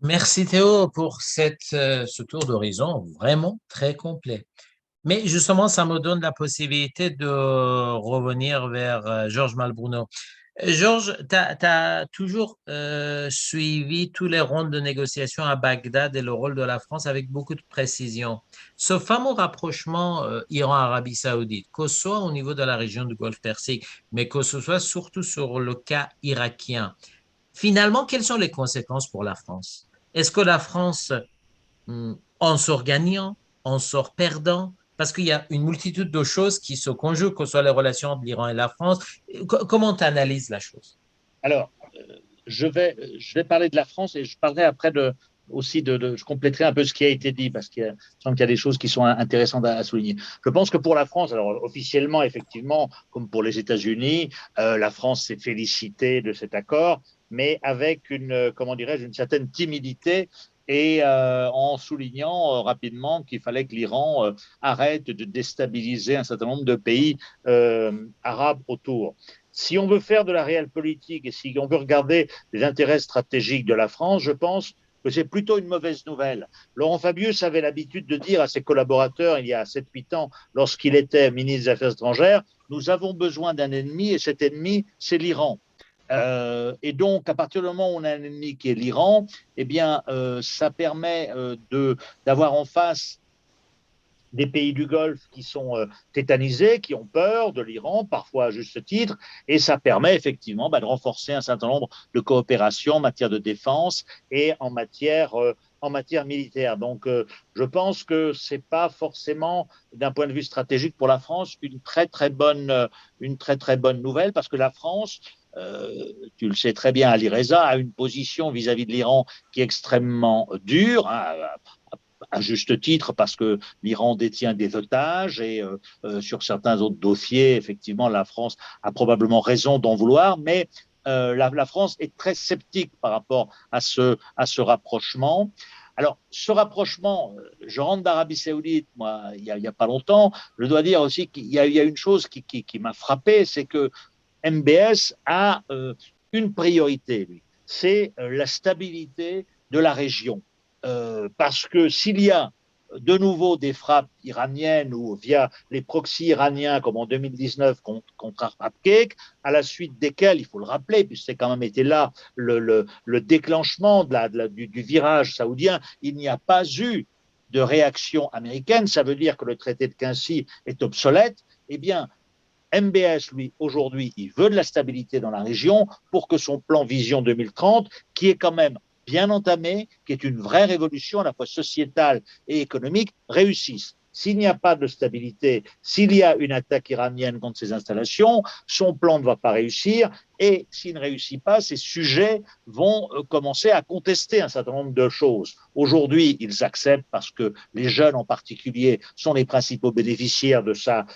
Merci Théo pour ce tour d'horizon vraiment très complet. Mais justement, ça me donne la possibilité de revenir vers Georges Malbruno. Georges, tu as toujours suivi tous les rondes de négociation à Bagdad et le rôle de la France avec beaucoup de précision. Ce fameux rapprochement Iran-Arabie Saoudite, que ce soit au niveau de la région du Golfe Persique, mais que ce soit surtout sur le cas irakien, finalement, quelles sont les conséquences pour la France? Est-ce que la France en sort gagnant, en sort perdant? Parce qu'il y a une multitude de choses qui se conjuguent, que ce soit les relations entre l'Iran et la France. Comment tu analyses la chose? Alors, je vais parler de la France et je parlerai après je compléterai un peu ce qui a été dit parce qu'il semble qu'il y a des choses qui sont intéressantes à souligner. Je pense que pour la France, alors officiellement, effectivement, comme pour les États-Unis, la France s'est félicitée de cet accord, mais avec comment dirais-je, une certaine timidité et en soulignant rapidement qu'il fallait que l'Iran arrête de déstabiliser un certain nombre de pays arabes autour. Si on veut faire de la réelle politique et si on veut regarder les intérêts stratégiques de la France, je pense que c'est plutôt une mauvaise nouvelle. Laurent Fabius avait l'habitude de dire à ses collaborateurs il y a 7-8 ans, lorsqu'il était ministre des Affaires étrangères, nous avons besoin d'un ennemi et cet ennemi, c'est l'Iran. Et donc, à partir du moment où on a un ennemi qui est l'Iran, eh bien, ça permet d'avoir en face des pays du Golfe qui sont tétanisés, qui ont peur de l'Iran, parfois à juste titre, et ça permet effectivement de renforcer un certain nombre de coopérations en matière de défense et en matière militaire. Donc, je pense que ce n'est pas forcément, d'un point de vue stratégique pour la France, une très très bonne nouvelle, parce que la France, tu le sais très bien, Ali Reza, a une position vis-à-vis de l'Iran qui est extrêmement dure, hein, à juste titre, parce que l'Iran détient des otages et sur certains autres dossiers, effectivement, la France a probablement raison d'en vouloir, mais la France est très sceptique par rapport à ce rapprochement. Alors, ce rapprochement, je rentre d'Arabie Saoudite, moi, il y a pas longtemps, je dois dire aussi qu'il y a une chose qui m'a frappé, c'est que MBS a une priorité, lui, c'est la stabilité de la région. Parce que s'il y a de nouveau des frappes iraniennes ou via les proxys iraniens comme en 2019 contre Abqaiq, à la suite desquels, il faut le rappeler, puisque c'est quand même été là le déclenchement du virage saoudien, il n'y a pas eu de réaction américaine, ça veut dire que le traité de Quincy est obsolète, eh bien, MBS, lui, aujourd'hui, il veut de la stabilité dans la région pour que son plan Vision 2030, qui est quand même bien entamé, qui est une vraie révolution à la fois sociétale et économique, réussisse. S'il n'y a pas de stabilité, s'il y a une attaque iranienne contre ces installations, son plan ne va pas réussir et s'il ne réussit pas, ces sujets vont commencer à contester un certain nombre de choses. Aujourd'hui, ils acceptent parce que les jeunes en particulier sont les principaux bénéficiaires de sa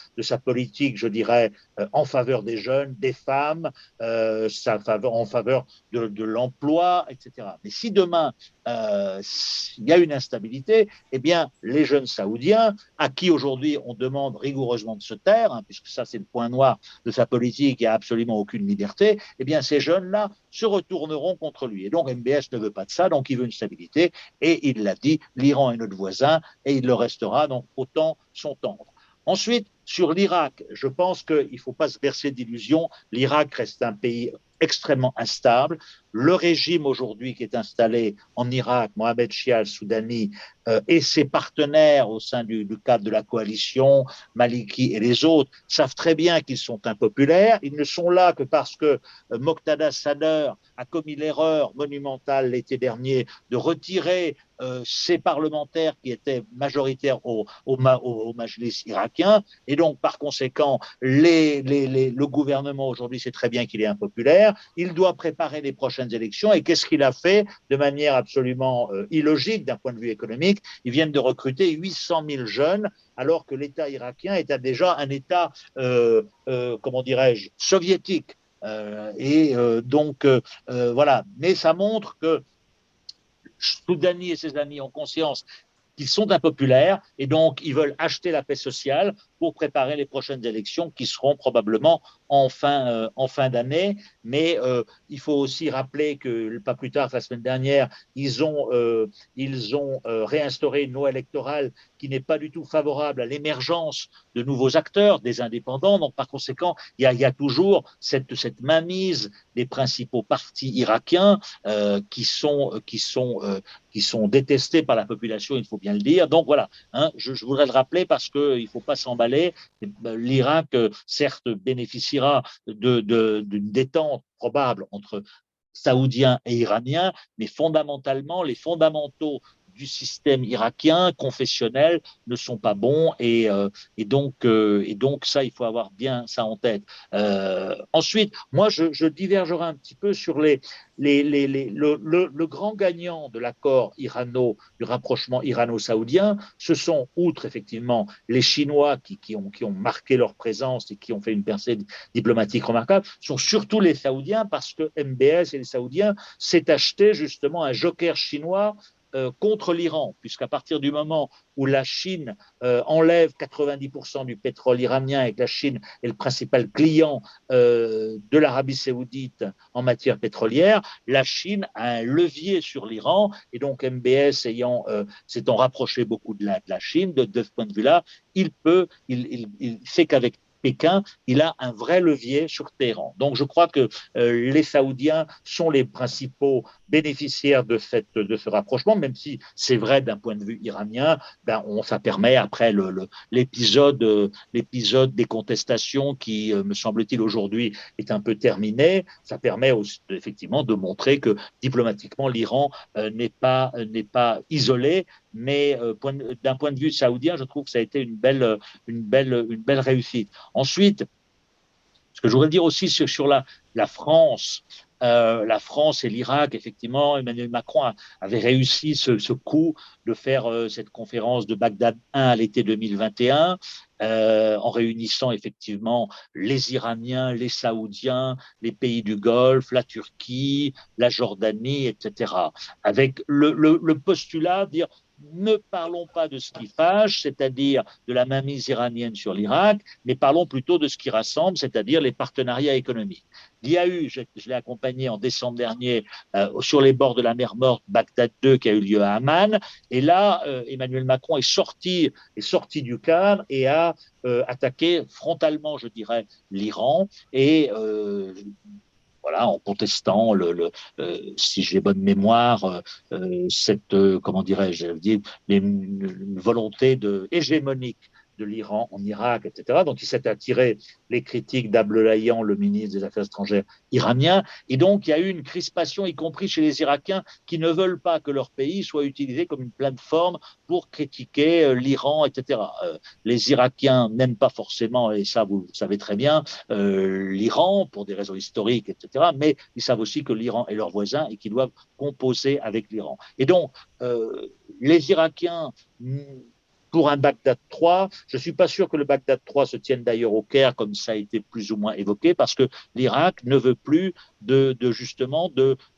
politique, je dirais, en faveur des jeunes, des femmes, en faveur de l'emploi, etc. Mais si demain, il y a une instabilité, eh bien, les jeunes saoudiens, à qui aujourd'hui on demande rigoureusement de se taire, hein, puisque ça c'est le point noir de sa politique, il n'y a absolument aucune liberté, eh bien ces jeunes-là se retourneront contre lui. Et donc MBS ne veut pas de ça, donc il veut une stabilité, et il l'a dit, l'Iran est notre voisin, et il le restera, donc autant s'entendre. Ensuite, sur l'Irak, je pense qu'il ne faut pas se bercer d'illusions, l'Irak reste un pays extrêmement instable. Le régime aujourd'hui qui est installé en Irak, Mohamed Shia al-Soudani, et ses partenaires au sein du cadre de la coalition, Maliki et les autres, savent très bien qu'ils sont impopulaires. Ils ne sont là que parce que Moqtada Sadr a commis l'erreur monumentale l'été dernier de retirer ces parlementaires qui étaient majoritaires au Majlis irakien. Et donc, par conséquent, le gouvernement aujourd'hui sait très bien qu'il est impopulaire. guerre, il doit préparer les prochaines élections. Et qu'est-ce qu'il a fait de manière absolument illogique d'un point de vue économique? Ils viennent de recruter 800 000 jeunes, alors que l'État irakien était déjà un État, comment dirais-je, soviétique. Voilà. Mais ça montre que Soudani et ses amis ont conscience qu'ils sont impopulaires et donc ils veulent acheter la paix sociale pour préparer les prochaines élections qui seront probablement en fin d'année. Mais il faut aussi rappeler que pas plus tard que la semaine dernière, ils ont réinstauré une loi électorale qui n'est pas du tout favorable à l'émergence de nouveaux acteurs, des indépendants. Donc par conséquent, il y a toujours cette mainmise des principaux partis irakiens qui sont détestés par la population, il faut bien le dire. Donc voilà, je voudrais le rappeler parce qu'il ne faut pas s'emballer. L'Irak, certes, bénéficiera d'une détente probable entre Saoudiens et Iraniens, mais fondamentalement, les fondamentaux du système irakien confessionnel ne sont pas bons et donc ça, il faut avoir bien ça en tête. Ensuite, moi, je divergerai un petit peu sur le grand gagnant de l'accord du rapprochement irano-saoudien. Ce sont, outre effectivement les Chinois qui ont marqué leur présence et qui ont fait une percée diplomatique remarquable, sont surtout les Saoudiens parce que MBS et les Saoudiens s'est acheté justement un joker chinois contre l'Iran, puisqu'à partir du moment où la Chine enlève 90% du pétrole iranien et que la Chine est le principal client de l'Arabie saoudite en matière pétrolière, la Chine a un levier sur l'Iran et donc MBS s'étant rapproché beaucoup de la Chine, de ce point de vue-là, il sait qu'avec Pékin, il a un vrai levier sur Téhéran. Donc je crois que les Saoudiens sont les principaux bénéficiaires de ce rapprochement, même si c'est vrai d'un point de vue iranien, ça permet après l'épisode des contestations qui, me semble-t-il, aujourd'hui est un peu terminé. Ça permet aussi, effectivement de montrer que diplomatiquement l'Iran n'est pas isolé, mais d'un point de vue saoudien, je trouve que ça a été une belle réussite. Ensuite, ce que je voudrais dire aussi sur la France, la France et l'Irak, effectivement, Emmanuel Macron avait réussi ce coup de faire cette conférence de Bagdad 1 à l'été 2021, en réunissant effectivement les Iraniens, les Saoudiens, les pays du Golfe, la Turquie, la Jordanie, etc. Avec le postulat de dire ne parlons pas de ce qui fâche, c'est-à-dire de la mainmise iranienne sur l'Irak, mais parlons plutôt de ce qui rassemble, c'est-à-dire les partenariats économiques. Il y a eu, je l'ai accompagné en décembre dernier, sur les bords de la mer Morte, Bagdad 2 qui a eu lieu à Amman, et là, Emmanuel Macron est sorti du cadre et a attaqué frontalement, je dirais, l'Iran, et voilà, en contestant, si j'ai bonne mémoire, comment dirais-je, une volonté hégémonique de l'Iran en Irak, etc. Donc, il s'est attiré les critiques d'Abdollahian, le ministre des Affaires étrangères iranien. Et donc, il y a eu une crispation, y compris chez les Irakiens, qui ne veulent pas que leur pays soit utilisé comme une plateforme pour critiquer l'Iran, etc. Les Irakiens n'aiment pas forcément, et ça, vous le savez très bien, l'Iran, pour des raisons historiques, etc. Mais ils savent aussi que l'Iran est leur voisin et qu'ils doivent composer avec l'Iran. Et donc, les Irakiens pour un Bagdad 3. Je ne suis pas sûr que le Bagdad 3 se tienne d'ailleurs au Caire, comme ça a été plus ou moins évoqué, parce que l'Irak ne veut plus de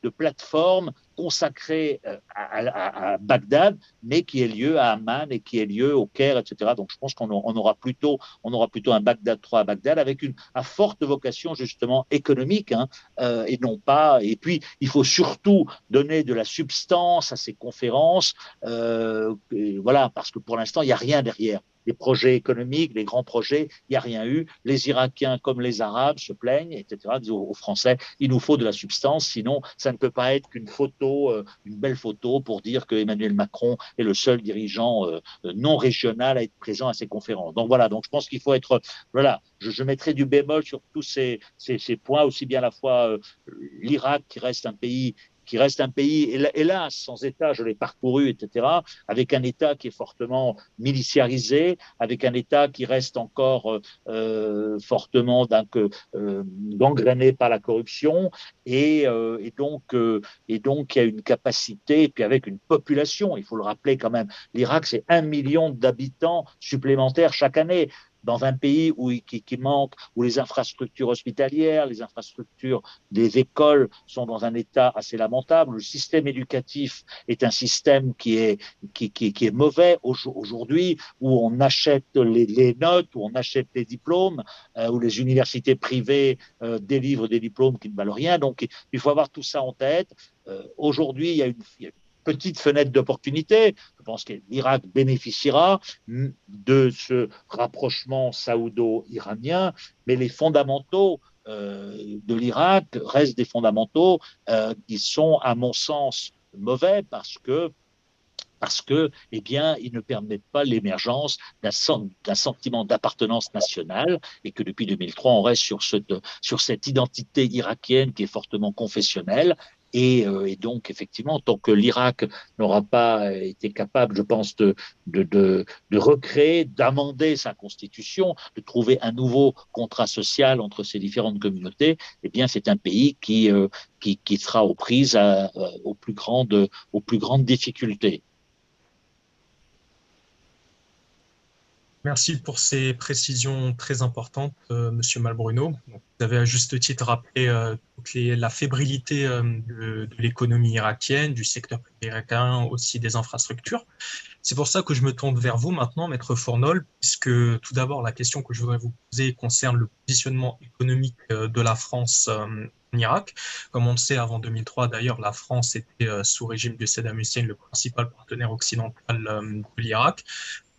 plateforme consacrée à Bagdad, mais qui ait lieu à Amman et qui ait lieu au Caire, etc. Donc je pense qu'on aura plutôt un Bagdad 3 à Bagdad avec à forte vocation justement économique, et non pas. Et puis il faut surtout donner de la substance à ces conférences, voilà, parce que pour l'instant il n'y a rien derrière. Les projets économiques, les grands projets, il n'y a rien eu. Les Irakiens comme les Arabes se plaignent, etc. Disent aux Français, il nous faut de la substance, sinon ça ne peut pas être qu'une photo, une belle photo pour dire que Emmanuel Macron est le seul dirigeant non régional à être présent à ces conférences. Donc voilà, donc je pense qu'il faut être, voilà, je mettrai du bémol sur tous ces points, aussi bien à la fois l'Irak qui reste un pays qui reste un pays, hélas, sans État, je l'ai parcouru, etc., avec un État qui est fortement miliciarisé, avec un État qui reste encore fortement gangréné par la corruption, et donc il y a une capacité, et puis avec une population, il faut le rappeler quand même, l'Irak, c'est 1 million d'habitants supplémentaires chaque année dans un pays qui manque, où les infrastructures hospitalières, les infrastructures des écoles sont dans un état assez lamentable. Le système éducatif est un système qui est mauvais aujourd'hui, où on achète les notes, où on achète les diplômes, où les universités privées délivrent des diplômes qui ne valent rien. Donc, il faut avoir tout ça en tête. Aujourd'hui, il y a une petite fenêtre d'opportunité. Je pense que l'Irak bénéficiera de ce rapprochement saoudo-iranien, mais les fondamentaux de l'Irak restent des fondamentaux qui sont, à mon sens, mauvais parce que eh bien, ils ne permettent pas l'émergence d'un sentiment d'appartenance nationale, et que depuis 2003, on reste sur cette identité irakienne qui est fortement confessionnelle. Et donc, effectivement, tant que l'Irak n'aura pas été capable, je pense, de recréer, d'amender sa constitution, de trouver un nouveau contrat social entre ces différentes communautés, eh bien, c'est un pays qui sera aux prises aux plus grandes difficultés. Merci pour ces précisions très importantes, Monsieur Malbruno. Donc, vous avez à juste titre rappelé la fébrilité de l'économie irakienne, du secteur privé irakien, aussi des infrastructures. C'est pour ça que je me tourne vers vous maintenant, Maître Fournol, puisque tout d'abord, la question que je voudrais vous poser concerne le positionnement économique de la France en Irak. Comme on le sait, avant 2003, d'ailleurs, la France était sous régime de Saddam Hussein, le principal partenaire occidental de l'Irak.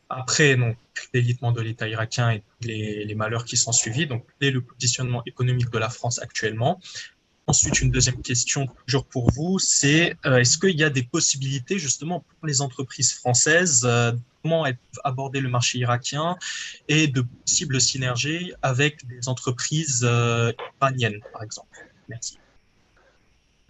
Après, donc, l'élitement de l'État irakien et les malheurs qui sont suivis, donc, quel est le positionnement économique de la France actuellement? Ensuite, une deuxième question, toujours pour vous, c'est est-ce qu'il y a des possibilités justement pour les entreprises françaises, comment elles peuvent aborder le marché irakien et de possibles synergies avec des entreprises iraniennes, par exemple? Merci.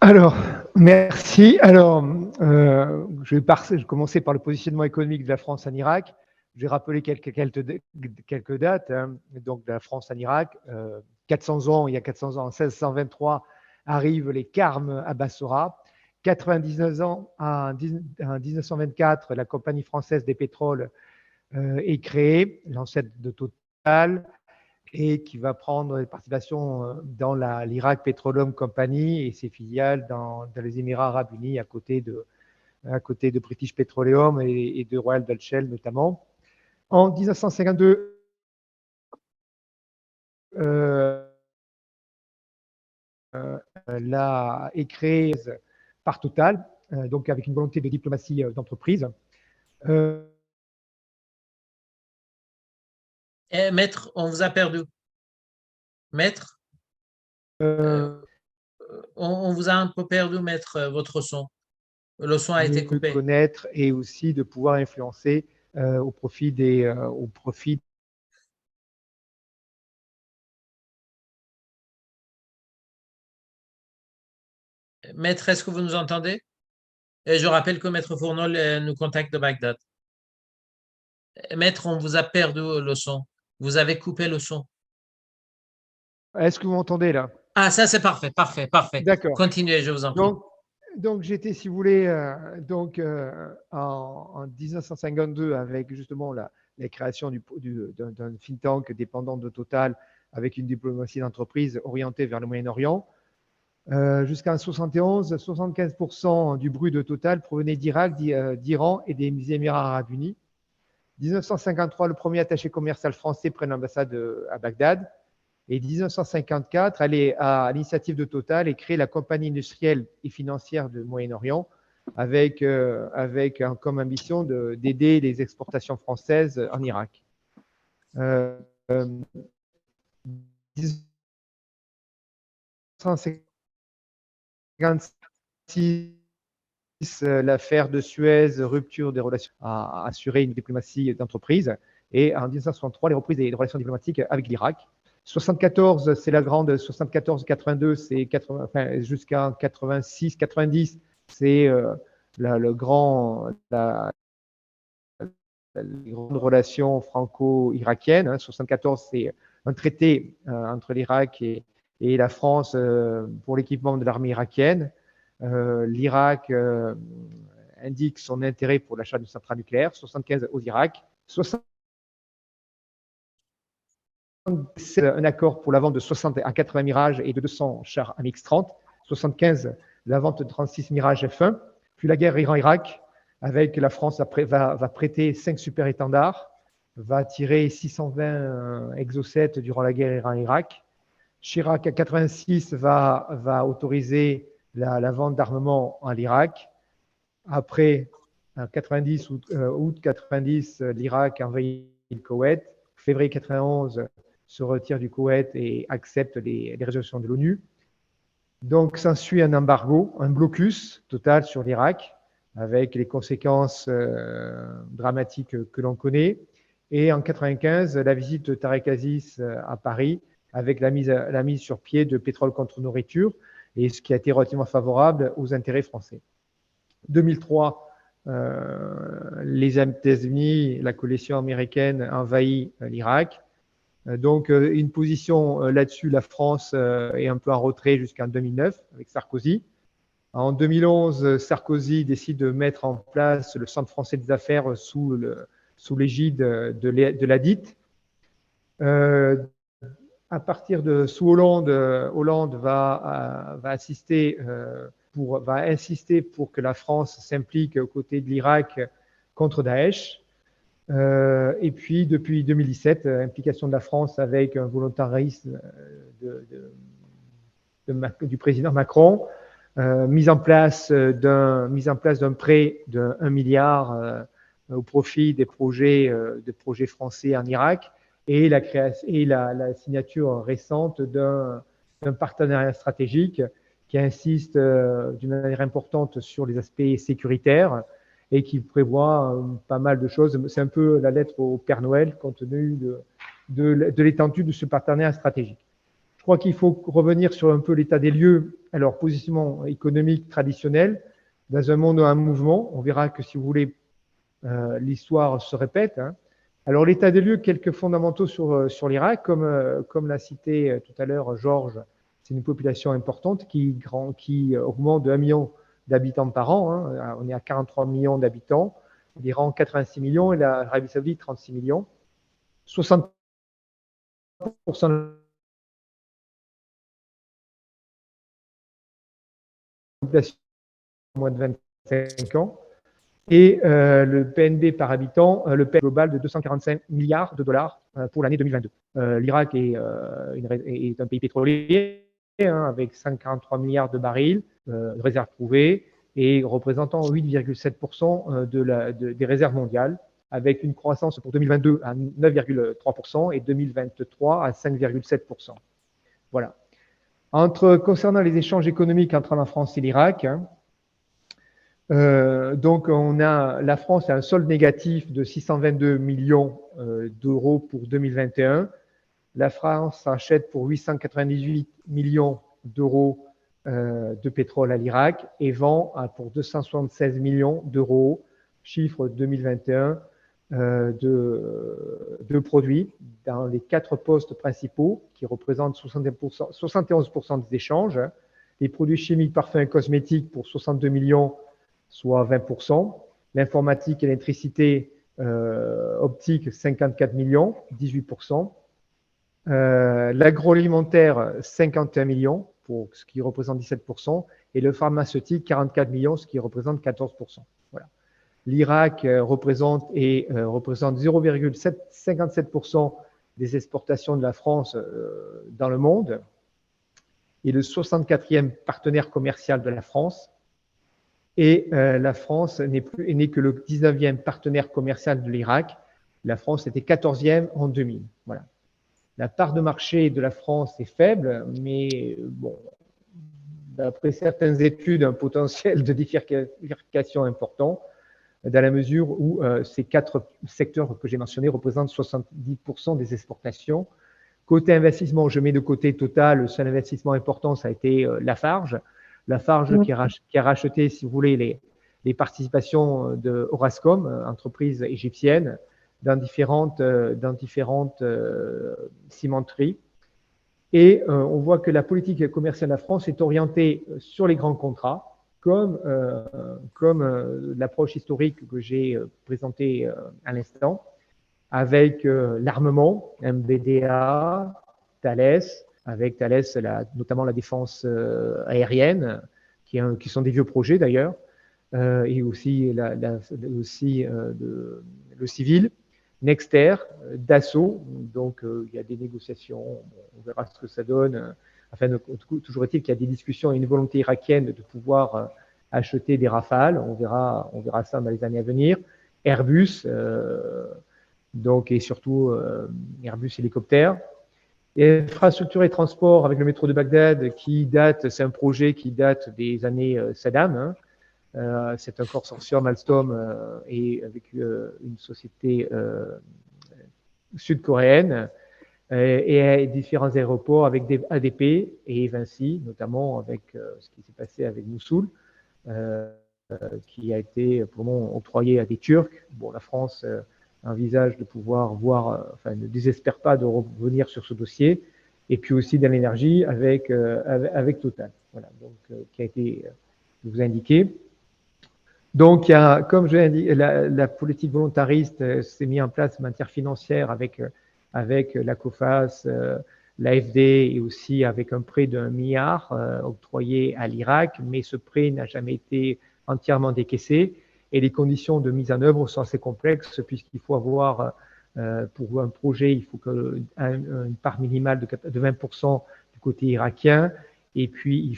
Alors, merci. Alors, je vais commencer par le positionnement économique de la France en Irak. Je vais rappeler quelques dates. Donc, de la France en Irak, il y a 400 ans, en 1623, arrivent les Carmes à Bassora. 99 ans, en 1924, la Compagnie française des pétroles est créée, l'ancêtre de Total, et qui va prendre participation dans l'Iraq Petroleum Company et ses filiales dans les Émirats Arabes Unis, à côté de British Petroleum et de Royal Dutch Shell notamment. En 1952, est créée par Total, donc avec une volonté de diplomatie d'entreprise. Maître, on vous a perdu. Maître, on vous a un peu perdu, Maître, votre son. Le son a été coupé. De connaître et aussi de pouvoir influencer au profit Maître, est-ce que vous nous entendez? Et je rappelle que Maître Fournol nous contacte de Bagdad. Maître, on vous a perdu le son. Vous avez coupé le son. Est-ce que vous m'entendez là? Ah, ça c'est parfait, parfait, parfait. D'accord. Continuez, je vous en prie. Donc j'étais, si vous voulez, en 1952 avec justement la création d'un think tank dépendant de Total avec une diplomatie d'entreprise orientée vers le Moyen-Orient. Jusqu'en 1971, 75% du bruit de Total provenait d'Irak, d'Iran et des Émirats Arabes Unis. 1953, le premier attaché commercial français prend l'ambassade à Bagdad. Et 1954, elle est à l'initiative de Total et crée la compagnie industrielle et financière du Moyen-Orient avec comme ambition d'aider les exportations françaises en Irak. 1956, l'affaire de Suez, rupture des relations, a assuré une diplomatie d'entreprise. Et en 1963, les reprises des relations diplomatiques avec l'Irak. 74, c'est la grande 74-82, c'est enfin, jusqu'à 86-90, c'est les grandes relations franco-irakiennes. Hein. 74, c'est un traité entre l'Irak et la France pour l'équipement de l'armée irakienne. L'Irak indique son intérêt pour l'achat d'une centrale nucléaire, 75 aux Irak. 60, c'est un accord pour la vente de 60 à 80 Mirage et de 200 chars AMX-30. 75, la vente de 36 Mirage F1. Puis la guerre Iran-Irak, avec la France va prêter 5 super étendards, va tirer 620 Exocet durant la guerre Iran-Irak. Chirac, à 86, va autoriser la vente d'armement à l'Irak. Après, en 90, août 90, l'Irak envahit le Koweït. Février 91, se retire du Koweït et accepte les résolutions de l'ONU. Donc, s'ensuit un embargo, un blocus total sur l'Irak, avec les conséquences dramatiques que l'on connaît. Et en 95, la visite de Tarek Aziz à Paris, avec la mise sur pied de pétrole contre nourriture, et ce qui a été relativement favorable aux intérêts français. 2003, les États-Unis, la coalition américaine envahit l'Irak. Donc, une position là-dessus, la France est un peu en retrait jusqu'en 2009 avec Sarkozy. En 2011, Sarkozy décide de mettre en place le Centre français des affaires sous l'égide de l'ADIT. À partir de sous Hollande, Hollande va insister pour que la France s'implique aux côtés de l'Irak contre Daesh. Et puis, depuis 2017, implication de la France avec un volontarisme du président Macron, mise en place d'un prêt de 1 milliard au profit des projets français en Irak et la signature récente d'un partenariat stratégique qui insiste d'une manière importante sur les aspects sécuritaires et qui prévoit pas mal de choses. C'est un peu la lettre au Père Noël compte tenu de l'étendue de ce partenariat stratégique. Je crois qu'il faut revenir sur un peu l'état des lieux, alors positionnement économique traditionnel, dans un monde en mouvement. On verra que si vous voulez, l'histoire se répète. Hein. Alors l'état des lieux, quelques fondamentaux sur l'Irak, comme l'a cité tout à l'heure Georges, c'est une population importante qui augmente de 1 million d'habitants par an. Hein. On est à 43 millions d'habitants, l'Iran 86 millions et l'Arabie Saoudite 36 millions. 60% de la population moins de 25 ans. Et le PNB par habitant, le PNB global de 245 milliards de dollars pour l'année 2022. L'Irak est un pays pétrolier avec 143 milliards de barils de réserves prouvées et représentant 8,7% des réserves mondiales, avec une croissance pour 2022 à 9,3% et 2023 à 5,7%. Voilà. Concernant les échanges économiques entre la France et l'Irak, donc la France a un solde négatif de 622 millions d'euros pour 2021. La France achète pour 898 millions d'euros de pétrole à l'Irak et vend pour 276 millions d'euros, chiffre 2021, de produits dans les 4 postes principaux qui représentent 71% des échanges. Les produits chimiques, parfums et cosmétiques pour 62 millions, soit 20%. L'informatique et l'électricité optique, 54 millions, 18%. L'agroalimentaire, 51 millions, pour ce qui représente 17%, et le pharmaceutique, 44 millions, ce qui représente 14%. Voilà. L'Irak représente 0,57% des exportations de la France dans le monde, et le 64e partenaire commercial de la France. Et la France n'est que le 19e partenaire commercial de l'Irak. La France était 14e en 2000. Voilà. La part de marché de la France est faible, mais bon, d'après certaines études, un potentiel de diversification important, dans la mesure où ces 4 secteurs que j'ai mentionnés représentent 70% des exportations Côté investissement, je mets de côté Total. Le seul investissement important, ça a été Lafarge. Lafarge qui a racheté, si vous voulez, les participations de Orascom, entreprise égyptienne, dans différentes cimenteries. Et on voit que la politique commerciale de la France est orientée sur les grands contrats, comme l'approche historique que j'ai présentée à l'instant, avec l'armement, MBDA, Thales, avec Thales, notamment la défense aérienne, qui sont des vieux projets d'ailleurs, et aussi, le civil, Nexter, Dassault. Donc, il y a des négociations, on verra ce que ça donne. Enfin, toujours est-il qu'il y a des discussions et une volonté irakienne de pouvoir acheter des Rafales. On verra ça dans les années à venir. Airbus, donc, et surtout Airbus hélicoptère. Et infrastructure et transport avec le métro de Bagdad, c'est un projet qui date des années Saddam. Hein. C'est un consortium Alstom et avec une société sud-coréenne et différents aéroports avec des ADP et Vinci, notamment avec ce qui s'est passé avec Mossoul, qui a été pour le moment octroyé à des Turcs. Bon, la France envisage de pouvoir ne désespère pas de revenir sur ce dossier. Et puis aussi dans l'énergie avec Total, voilà, donc qui a été vous indiqué. Donc, comme je l'ai dit, la politique volontariste s'est mise en place en matière financière avec la COFAS, l'AFD et aussi avec un prêt d'1 milliard octroyé à l'Irak, mais ce prêt n'a jamais été entièrement décaissé et les conditions de mise en œuvre sont assez complexes puisqu'il faut avoir, pour un projet, il faut une part minimale de 20% du côté irakien et puis il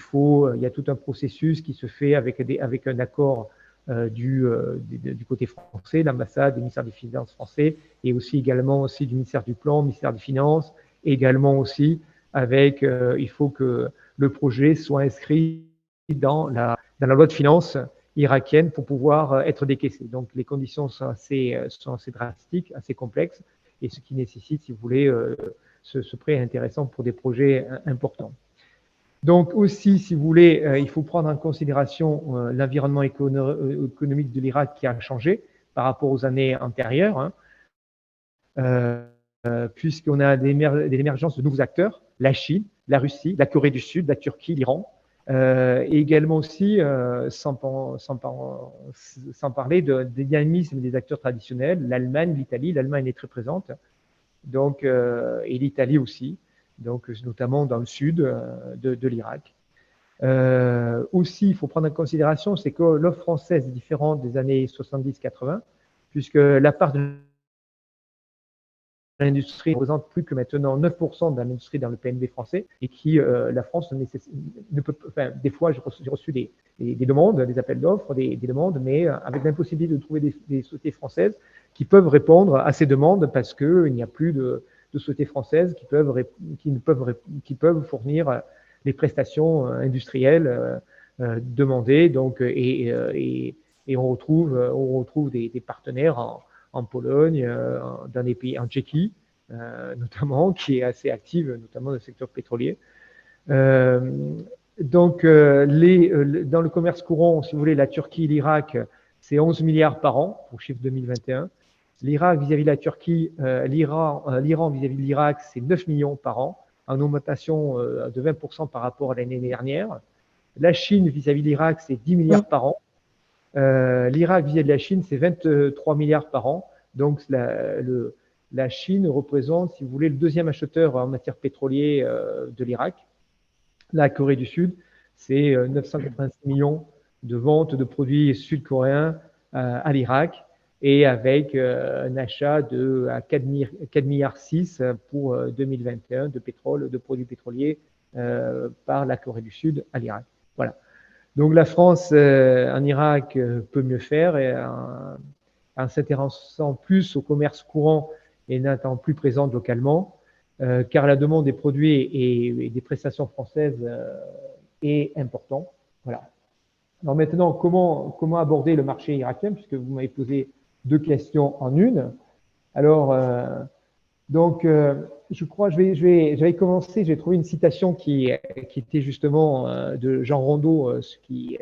y a tout un processus qui se fait avec un accord du côté français, l'ambassade, le ministère des Finances français, et aussi également aussi du ministère du Plan, ministère des Finances, et également aussi il faut que le projet soit inscrit dans la loi de finances irakienne pour pouvoir être décaissé. Donc les conditions sont assez drastiques, assez complexes, et ce qui nécessite, si vous voulez, ce prêt est intéressant pour des projets importants. Donc aussi, si vous voulez, il faut prendre en considération l'environnement économique de l'Irak qui a changé par rapport aux années antérieures, hein, puisqu'on a l'émergence de nouveaux acteurs, la Chine, la Russie, la Corée du Sud, la Turquie, l'Iran, et également aussi, sans parler des dynamismes des acteurs traditionnels, l'Allemagne, l'Italie. L'Allemagne est très présente, donc, et l'Italie aussi. Donc, notamment dans le sud de l'Irak. Aussi, il faut prendre en considération, c'est que l'offre française est différente des années 70-80, puisque la part de l'industrie représente plus que maintenant 9% de l'industrie dans le PNB français et qui, la France ne peut, enfin, des fois, j'ai reçu des demandes, des appels d'offres, des demandes, mais avec l'impossibilité de trouver des sociétés françaises qui peuvent répondre à ces demandes parce qu'il n'y a plus de sociétés françaises qui peuvent fournir les prestations industrielles demandées. Donc, et on retrouve des partenaires en Pologne, dans des pays, en Tchéquie notamment, qui est assez active, notamment dans le secteur pétrolier. Donc, dans le commerce courant, si vous voulez, la Turquie, l'Irak, c'est 11 milliards par an pour chiffre 2021. L'Irak vis-à-vis de la Turquie, l'Iran vis-à-vis de l'Irak, c'est 9 millions par an, en augmentation de 20% par rapport à l'année dernière. La Chine vis-à-vis de l'Irak, c'est 10 milliards par an. L'Irak vis-à-vis de la Chine, c'est 23 milliards par an. Donc, la Chine représente, si vous voulez, le deuxième acheteur en matière pétrolière de l'Irak. La Corée du Sud, c'est 986 millions de ventes de produits sud-coréens à l'Irak, et avec un achat à 4,6 milliards pour 2021 de pétrole, de produits pétroliers par la Corée du Sud à l'Irak. Voilà. Donc la France en Irak peut mieux faire et en s'intéressant plus au commerce courant et n'étant plus présente localement, car la demande des produits et des prestations françaises est importante. Voilà. Alors maintenant, comment aborder le marché irakien, puisque vous m'avez posé 2 questions en une. Alors, je crois, je vais commencer, je vais trouver une citation qui était justement de Jean Rondeau, qui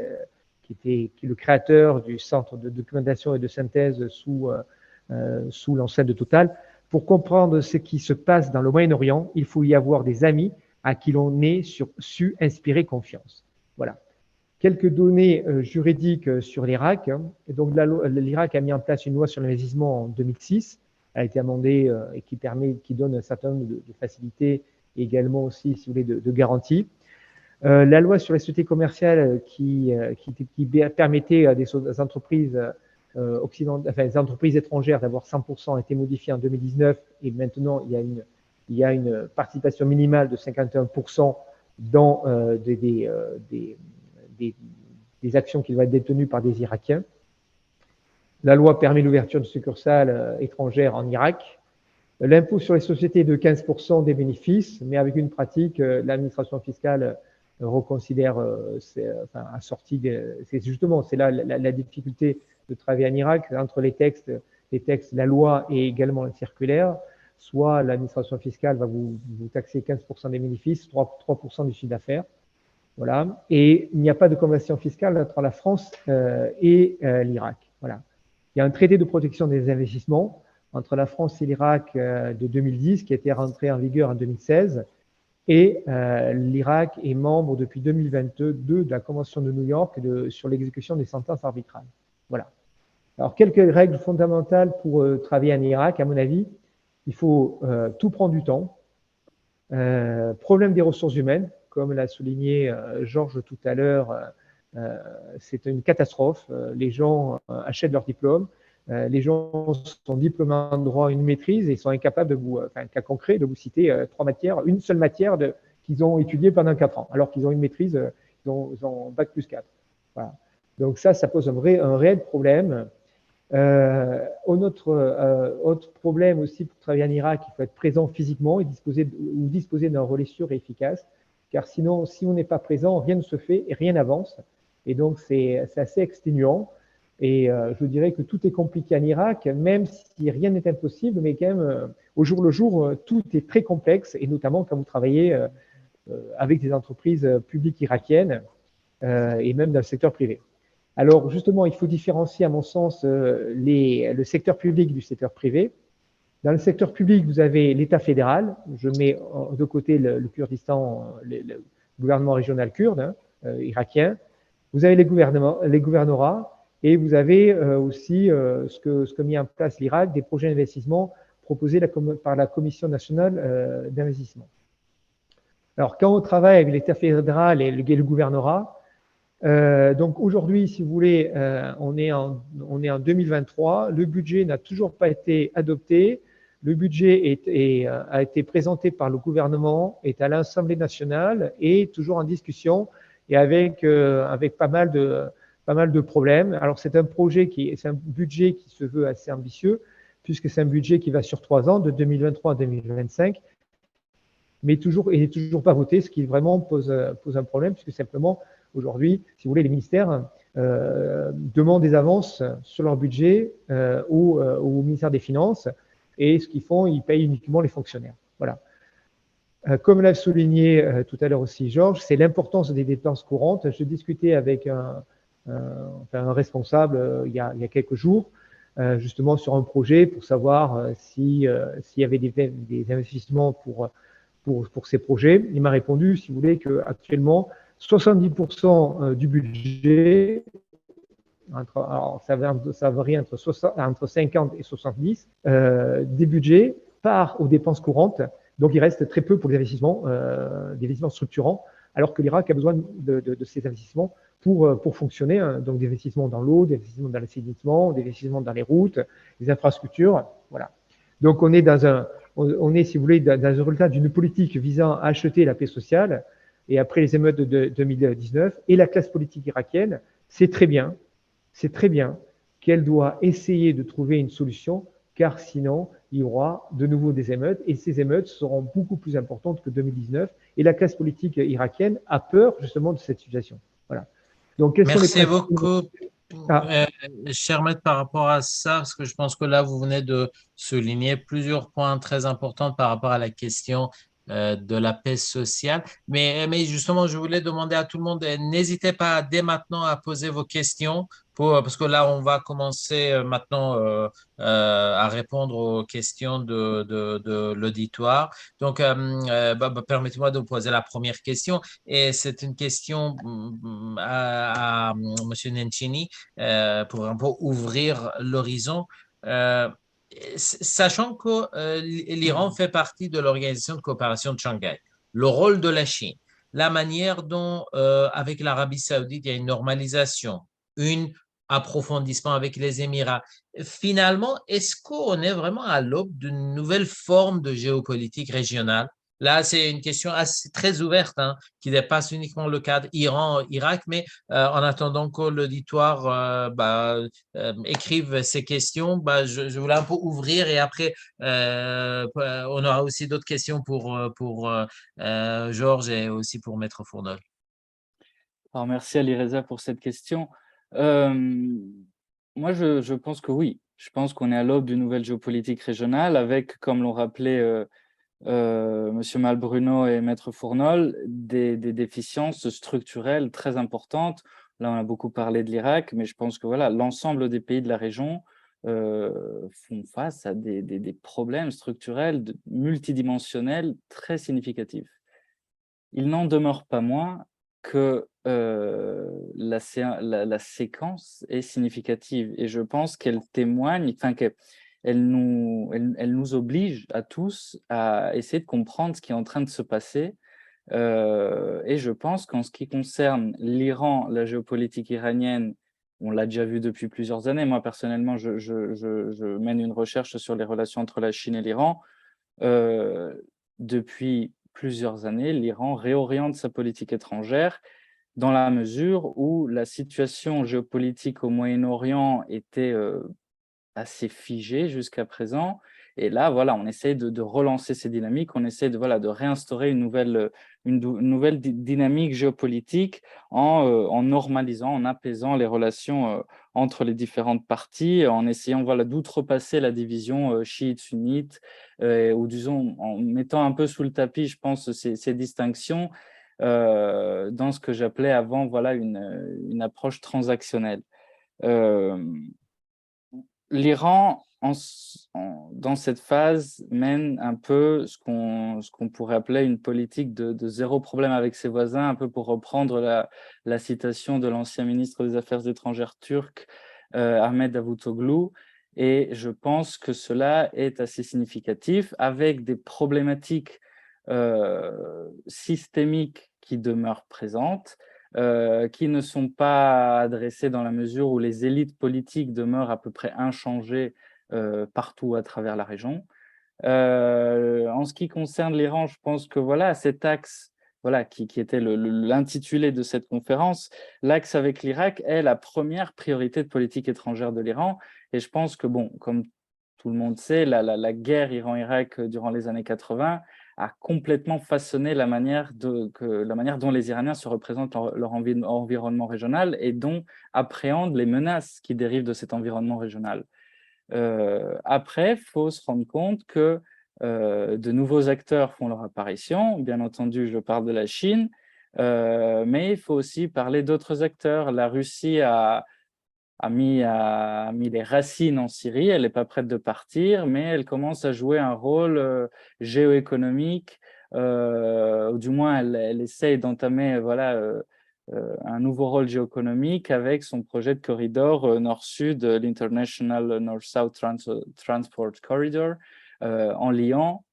est le créateur du Centre de documentation et de synthèse sous l'enceinte de Total. Pour comprendre ce qui se passe dans le Moyen-Orient, il faut y avoir des amis à qui l'on ait su inspirer confiance. Voilà. Quelques données juridiques sur l'Irak. Donc, l'Irak a mis en place une loi sur l'investissement en 2006. Elle a été amendée et qui donne un certain nombre de facilités et également aussi, si vous voulez, de garanties. La loi sur les sociétés commerciales qui permettait à des entreprises des entreprises étrangères d'avoir 100% a été modifiée en 2019 et maintenant il y a une participation minimale de 51% dans des actions qui doivent être détenues par des Irakiens. La loi permet l'ouverture de succursales étrangères en Irak. L'impôt sur les sociétés est de 15% des bénéfices, mais avec une pratique, l'administration fiscale reconsidère, c'est là la difficulté de travailler en Irak, entre les textes, la loi et également la circulaire. Soit l'administration fiscale va vous taxer 15% des bénéfices, 3% du chiffre d'affaires. Voilà. Et il n'y a pas de convention fiscale entre la France et l'Irak. Voilà. Il y a un traité de protection des investissements entre la France et l'Irak de 2010 qui a été rentré en vigueur en 2016. Et l'Irak est membre depuis 2022 de la Convention de New York sur l'exécution des sentences arbitrales. Voilà. Alors, quelques règles fondamentales pour travailler en Irak, à mon avis. Il faut tout prendre du temps. Problème des ressources humaines, comme l'a souligné Georges tout à l'heure, c'est une catastrophe. Les gens achètent leur diplôme. Les gens sont diplômés en droit, une maîtrise, et sont incapables cas concret, de vous citer 3 matières, une seule matière qu'ils ont étudiée pendant 4 ans, alors qu'ils ont une maîtrise, ils ont bac plus 4. Voilà. Donc ça pose un réel problème. Autre problème aussi pour travailler en Irak, il faut être présent physiquement et disposer d'un relais sûr et efficace, car sinon, si on n'est pas présent, rien ne se fait et rien n'avance. Et donc, c'est assez exténuant. Et je dirais que tout est compliqué en Irak, même si rien n'est impossible, mais quand même, au jour le jour, tout est très complexe, et notamment quand vous travaillez avec des entreprises publiques irakiennes et même dans le secteur privé. Alors, justement, il faut différencier, à mon sens, le secteur public du secteur privé. Dans le secteur public, vous avez l'État fédéral. Je mets de côté le Kurdistan, le gouvernement régional kurde, irakien. Vous avez les gouvernorats. Et vous avez aussi ce que mis en place l'Irak, des projets d'investissement proposés par la Commission nationale d'investissement. Alors, quand on travaille avec l'État fédéral et le gouvernorat, donc aujourd'hui, si vous voulez, on est en 2023, le budget n'a toujours pas été adopté, le budget a été présenté par le gouvernement, est à l'Assemblée nationale et toujours en discussion et avec pas mal de problèmes. Alors, c'est un budget qui se veut assez ambitieux, puisque c'est un budget qui va sur 3 ans, de 2023 à 2025, mais il n'est toujours pas voté, ce qui vraiment pose un problème, puisque simplement, aujourd'hui, si vous voulez, les ministères demandent des avances sur leur budget au ministère des Finances, et ce qu'ils font, ils payent uniquement les fonctionnaires. Voilà. Comme l'a souligné tout à l'heure aussi Georges, c'est l'importance des dépenses courantes. Je discutais avec un responsable il y a quelques jours, justement sur un projet pour savoir s'il y avait des investissements pour ces projets. Il m'a répondu, si vous voulez, qu'actuellement, 70% du budget, alors ça varie entre 50 et 70, des budgets part aux dépenses courantes. Donc, il reste très peu pour les investissements structurants, alors que l'Irak a besoin de ces investissements pour fonctionner, hein. Donc des investissements dans l'eau, des investissements dans l'assainissement, des investissements dans les routes, les infrastructures, voilà. Donc on est si vous voulez, dans un résultat d'une politique visant à acheter la paix sociale, et après les émeutes de 2019, et la classe politique irakienne, c'est très bien qu'elle doit essayer de trouver une solution, car sinon il y aura de nouveau des émeutes, et ces émeutes seront beaucoup plus importantes que 2019, et la classe politique irakienne a peur justement de cette situation. Voilà. Donc, merci beaucoup. Cher maître, par rapport à ça, parce que je pense que là, vous venez de souligner plusieurs points très importants par rapport à la question de la paix sociale. Mais justement, je voulais demander à tout le monde, n'hésitez pas dès maintenant à poser vos questions, parce que là, on va commencer maintenant à répondre aux questions de l'auditoire. Donc, permettez-moi de vous poser la première question. Et c'est une question à M. Nencini pour un peu ouvrir l'horizon. Euh, Sachant que l'Iran fait partie de l'Organisation de coopération de Shanghai, le rôle de la Chine, la manière dont, avec l'Arabie saoudite, il y a une normalisation, un approfondissement avec les Émirats. Finalement, est-ce qu'on est vraiment à l'aube d'une nouvelle forme de géopolitique régionale? Là, c'est une question très ouverte, hein, qui dépasse uniquement le cadre Iran-Irak, mais en attendant que l'auditoire écrive ces questions, je voulais un peu ouvrir et après, on aura aussi d'autres questions pour Georges et aussi pour Maître Fournol. Alors, merci Alireza pour cette question. Moi, je pense que oui. Je pense qu'on est à l'aube d'une nouvelle géopolitique régionale avec, comme l'ont rappelé Monsieur Malbruno et Maître Fournol, des déficiences structurelles très importantes. Là, on a beaucoup parlé de l'Irak, mais je pense que voilà, l'ensemble des pays de la région font face à des problèmes structurels multidimensionnels très significatifs. Il n'en demeure pas moins que la séquence est significative et je pense qu'elle témoigne, enfin qu'elle nous oblige à tous à essayer de comprendre ce qui est en train de se passer. Et je pense qu'en ce qui concerne l'Iran, la géopolitique iranienne, on l'a déjà vu depuis plusieurs années. Moi, personnellement, je mène une recherche sur les relations entre la Chine et l'Iran. Depuis plusieurs années, l'Iran réoriente sa politique étrangère dans la mesure où la situation géopolitique au Moyen-Orient était assez figée jusqu'à présent. Et là, voilà, on essaie de relancer ces dynamiques, on essaie de réinstaurer une nouvelle dynamique géopolitique en normalisant, en apaisant les relations entre les différentes parties, en essayant d'outrepasser la division chiite-sunnite, ou disons en mettant un peu sous le tapis, je pense, ces distinctions dans ce que j'appelais avant une approche transactionnelle. L'Iran, dans cette phase, mène un peu ce qu'on pourrait appeler une politique de zéro problème avec ses voisins, un peu pour reprendre la citation de l'ancien ministre des Affaires étrangères turc, Ahmed Davutoglu. Et je pense que cela est assez significatif, avec des problématiques systémiques qui demeurent présentes, qui ne sont pas adressées dans la mesure où les élites politiques demeurent à peu près inchangées partout à travers la région. En ce qui concerne l'Iran, je pense que cet axe qui était l'intitulé de cette conférence, l'axe avec l'Irak est la première priorité de politique étrangère de l'Iran. Et je pense que, comme tout le monde sait, la guerre Iran-Irak durant les années 80 a complètement façonné la manière dont les Iraniens se représentent leur environnement régional et dont appréhendent les menaces qui dérivent de cet environnement régional. Après, il faut se rendre compte que de nouveaux acteurs font leur apparition. Bien entendu, je parle de la Chine, mais il faut aussi parler d'autres acteurs. La Russie a mis les racines en Syrie, elle n'est pas prête de partir, mais elle commence à jouer un rôle géoéconomique, ou du moins elle essaye d'entamer un nouveau rôle géoéconomique avec son projet de corridor nord-sud, l'International North-South Transport Corridor, en liant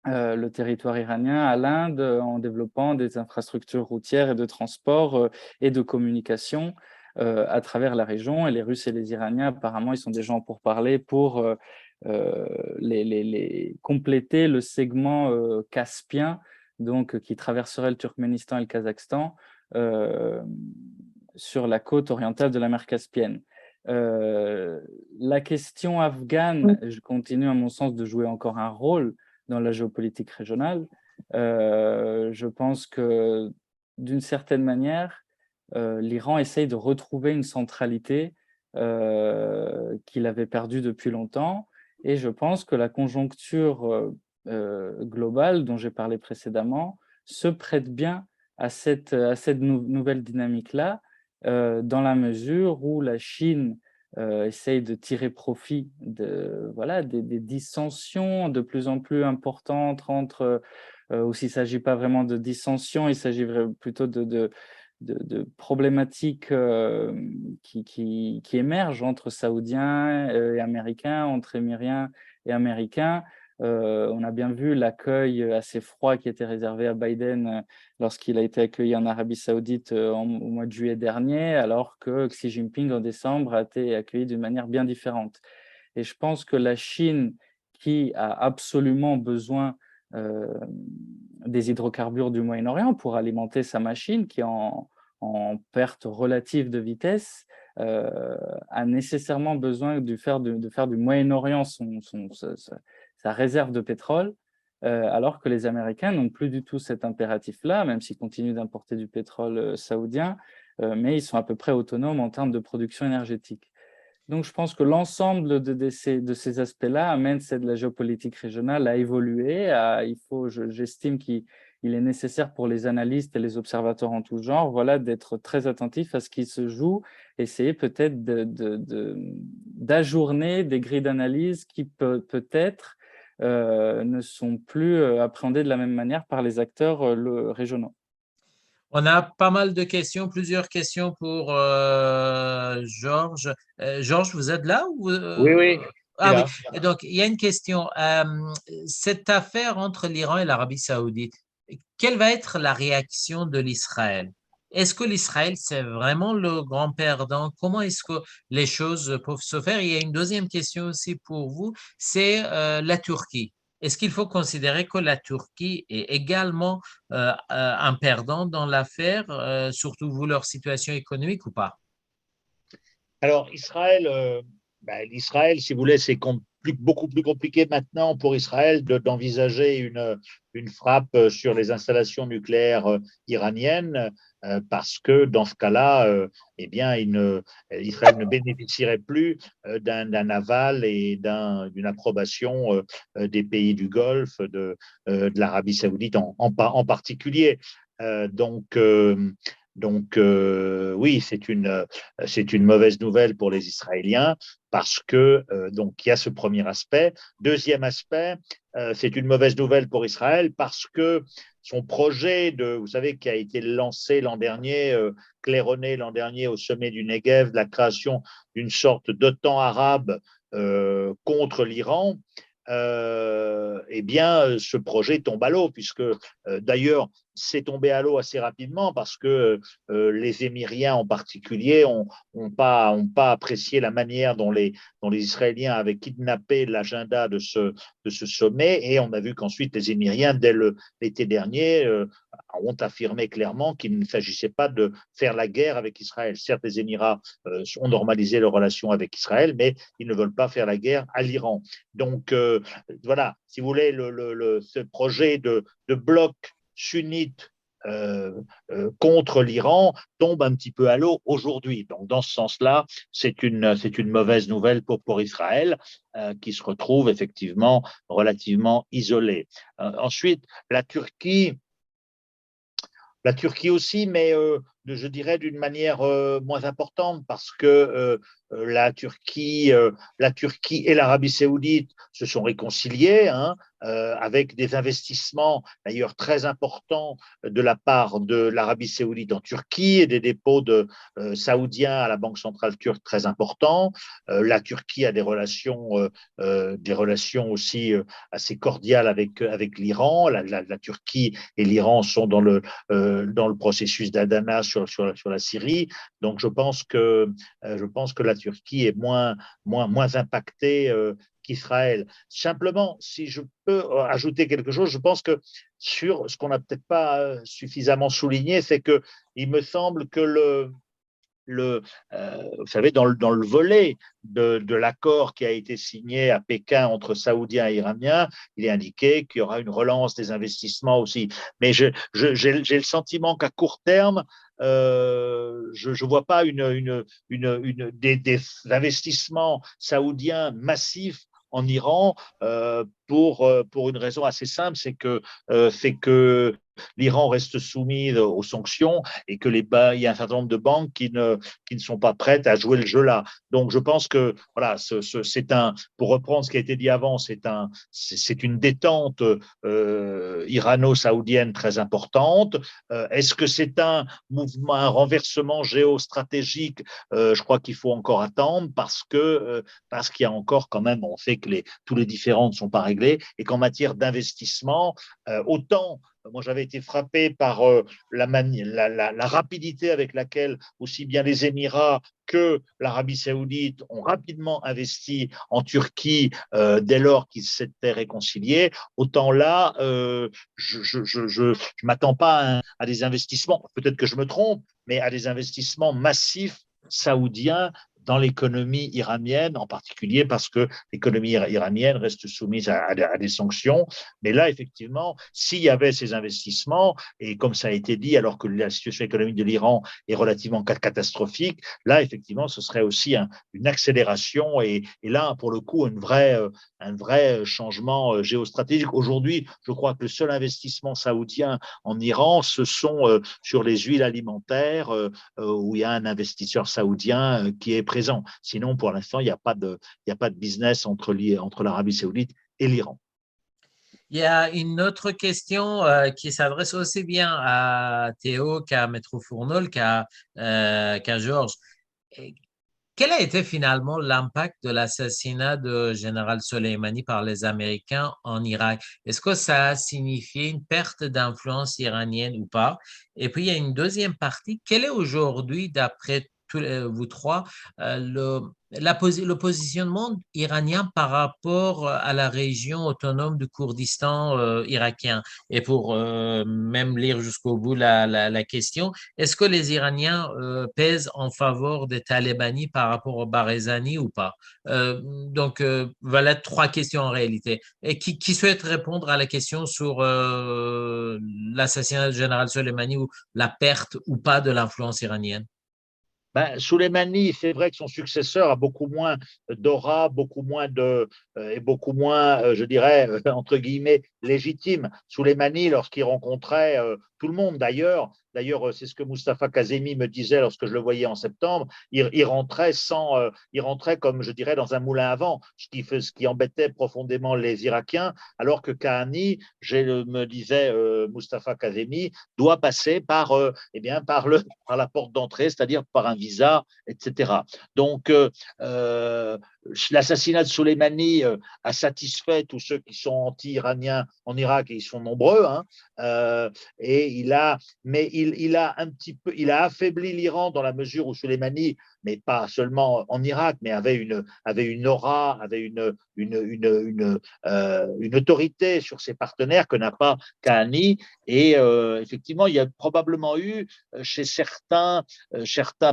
le territoire iranien à l'Inde en développant des infrastructures routières et de transport et de communication à travers la région. Et les Russes et les Iraniens, apparemment, ils sont des gens pour parler pour compléter le segment caspien, donc qui traverserait le Turkménistan et le Kazakhstan sur la côte orientale de la mer Caspienne. La question afghane, je continue à mon sens de jouer encore un rôle dans la géopolitique régionale. Je pense que d'une certaine manière, l'Iran essaye de retrouver une centralité qu'il avait perdu depuis longtemps. Et je pense que la conjoncture globale dont j'ai parlé précédemment se prête bien à cette nouvelle dynamique-là, dans la mesure où la Chine essaye de tirer profit voilà, des dissensions de plus en plus importantes entre, ou s'il ne s'agit pas vraiment de dissensions, il s'agit plutôt de problématiques qui émergent entre Saoudiens et Américains, entre Émiriens et Américains. On a bien vu l'accueil assez froid qui était réservé à Biden lorsqu'il a été accueilli en Arabie Saoudite au mois de juillet dernier, alors que Xi Jinping en décembre a été accueilli d'une manière bien différente. Et je pense que la Chine, qui a absolument besoin des hydrocarbures du Moyen-Orient pour alimenter sa machine, qui est en perte relative de vitesse, a nécessairement besoin de faire du Moyen-Orient sa réserve de pétrole, alors que les Américains n'ont plus du tout cet impératif-là, même s'ils continuent d'importer du pétrole saoudien, mais ils sont à peu près autonomes en termes de production énergétique. Donc, je pense que l'ensemble de ces aspects-là amène la géopolitique régionale à évoluer. J'estime qu'il est nécessaire pour les analystes et les observateurs en tout genre, voilà, d'être très attentifs à ce qui se joue, essayer peut-être d'ajourner des grilles d'analyse qui peut-être ne sont plus appréhendées de la même manière par les acteurs régionaux. On a pas mal de questions, plusieurs questions pour Georges. Georges, vous êtes là ou, Oui, oui. Ah oui, Là. et donc il y a une question. Cette affaire entre l'Iran et l'Arabie Saoudite, quelle va être la réaction de l'Israël? Est-ce que l'Israël, c'est vraiment le grand perdant? Comment est-ce que les choses peuvent se faire? Il y a une deuxième question aussi pour vous, c'est la Turquie. Est-ce qu'il faut considérer que la Turquie est également un perdant dans l'affaire, surtout vu leur situation économique ou pas? Alors, l'Israël, si vous voulez, c'est beaucoup plus compliqué maintenant pour Israël d'envisager une frappe sur les installations nucléaires iraniennes, parce que dans ce cas-là, eh bien, Israël ne bénéficierait plus d'un aval et d'une approbation des pays du Golfe, de l'Arabie saoudite en particulier. Donc, oui, c'est une mauvaise nouvelle pour les Israéliens parce que donc il y a ce premier aspect. Deuxième aspect, c'est une mauvaise nouvelle pour Israël parce que son projet vous savez, qui a été lancé l'an dernier, claironné l'an dernier au sommet du Negev, la création d'une sorte d'OTAN arabe contre l'Iran. Eh bien, ce projet tombe à l'eau, puisque d'ailleurs, c'est tombé à l'eau assez rapidement parce que les Émiriens en particulier n'ont pas apprécié la manière dont les Israéliens avaient kidnappé l'agenda de ce sommet, et on a vu qu'ensuite les Émiriens, dès l'été dernier, ont affirmé clairement qu'il ne s'agissait pas de faire la guerre avec Israël. Certes, les Émirats ont normalisé leurs relations avec Israël, mais ils ne veulent pas faire la guerre à l'Iran. Donc, voilà, si vous voulez, ce projet de bloc sunnite contre l'Iran tombe un petit peu à l'eau aujourd'hui. Donc, dans ce sens-là, c'est une mauvaise nouvelle pour Israël, qui se retrouve effectivement relativement isolé. Ensuite, la Turquie aussi, mais je dirais d'une manière moins importante, parce que la Turquie et l'Arabie saoudite se sont réconciliés, hein, avec des investissements d'ailleurs très importants de la part de l'Arabie saoudite en Turquie et des dépôts saoudiens à la Banque centrale turque très importants. La Turquie a des relations aussi assez cordiales avec l'Iran. La Turquie et l'Iran sont dans le processus d'Adana sur la Syrie. Donc, je pense que la Turquie est moins impactée qu'Israël. Simplement, si je peux ajouter quelque chose, je pense que sur ce qu'on n'a peut-être pas suffisamment souligné, c'est que il me semble que vous savez, dans le volet de l'accord qui a été signé à Pékin entre Saoudiens et Iraniens, il est indiqué qu'il y aura une relance des investissements aussi. Mais j'ai le sentiment qu'à court terme, je ne vois pas des investissements saoudiens massifs en Iran pour une raison assez simple, c'est que l'Iran reste soumis aux sanctions et que il y a un certain nombre de banques qui ne sont pas prêtes à jouer le jeu là. Donc, je pense que, voilà, pour reprendre ce qui a été dit avant, c'est une détente irano-saoudienne très importante. Est-ce que c'est un mouvement, un renversement géostratégique? Je crois qu'il faut encore attendre parce qu'il y a encore quand même, on sait que tous les différends ne sont pas réglés et qu'en matière d'investissement, autant moi, j'avais été frappé par la rapidité avec laquelle aussi bien les Émirats que l'Arabie saoudite ont rapidement investi en Turquie dès lors qu'ils s'étaient réconciliés. Autant là, je ne m'attends pas à des investissements, peut-être que je me trompe, mais à des investissements massifs saoudiens dans l'économie iranienne, en particulier parce que l'économie iranienne reste soumise à des sanctions. Mais là, effectivement, s'il y avait ces investissements, et comme ça a été dit, alors que la situation économique de l'Iran est relativement catastrophique, là, effectivement, ce serait aussi une accélération et là, pour le coup, un vrai changement géostratégique. Aujourd'hui, je crois que le seul investissement saoudien en Iran, ce sont sur les huiles alimentaires, où il y a un investisseur saoudien qui est présent. Sinon, pour l'instant, il n'y a pas de business entre l'Arabie saoudite et l'Iran. Il y a une autre question qui s'adresse aussi bien à Théo qu'à Maître Fournol, qu'à Georges. Quel a été finalement l'impact de l'assassinat de général Soleimani par les Américains en Irak? Est-ce que ça a signifié une perte d'influence iranienne ou pas? Et puis, il y a une deuxième partie. Quel est aujourd'hui, d'après vous trois, le positionnement iranien par rapport à la région autonome du Kurdistan irakien? Et pour même lire jusqu'au bout la question, est-ce que les Iraniens pèsent en faveur des talibani par rapport au Barzani ou pas? Donc, voilà trois questions en réalité. Et qui souhaite répondre à la question sur l'assassinat du général Soleimani ou la perte ou pas de l'influence iranienne? Soleimani, c'est vrai que son successeur a beaucoup moins d'aura, beaucoup moins, je dirais, entre guillemets, légitime. Soleimani, lorsqu'il rencontrait tout le monde d'ailleurs, c'est ce que Mustafa Kazemi me disait lorsque je le voyais en septembre, il rentrait il rentrait comme, je dirais, dans un moulin à vent, ce qui embêtait profondément les Irakiens, alors que Kahani, me disait Mustafa Kazemi, doit passer par la porte d'entrée, c'est-à-dire par un visa, etc. Donc, l'assassinat de Soleimani a satisfait tous ceux qui sont anti-iraniens en Irak, et ils sont nombreux, et il a affaibli l'Iran dans la mesure où Soleimani, mais pas seulement en Irak, mais avait une aura, avait une autorité sur ses partenaires que n'a pas Kahani. Et effectivement, il y a probablement eu chez certains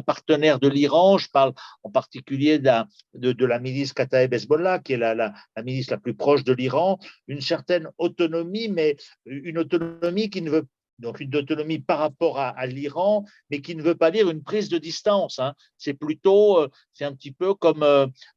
partenaires de l'Iran, je parle en particulier de la milice Kataeb Hezbollah, qui est la milice la plus proche de l'Iran, une certaine autonomie, mais une autonomie qui ne veut donc une autonomie par rapport à l'Iran, mais qui ne veut pas dire une prise de distance. C'est plutôt, c'est un petit peu comme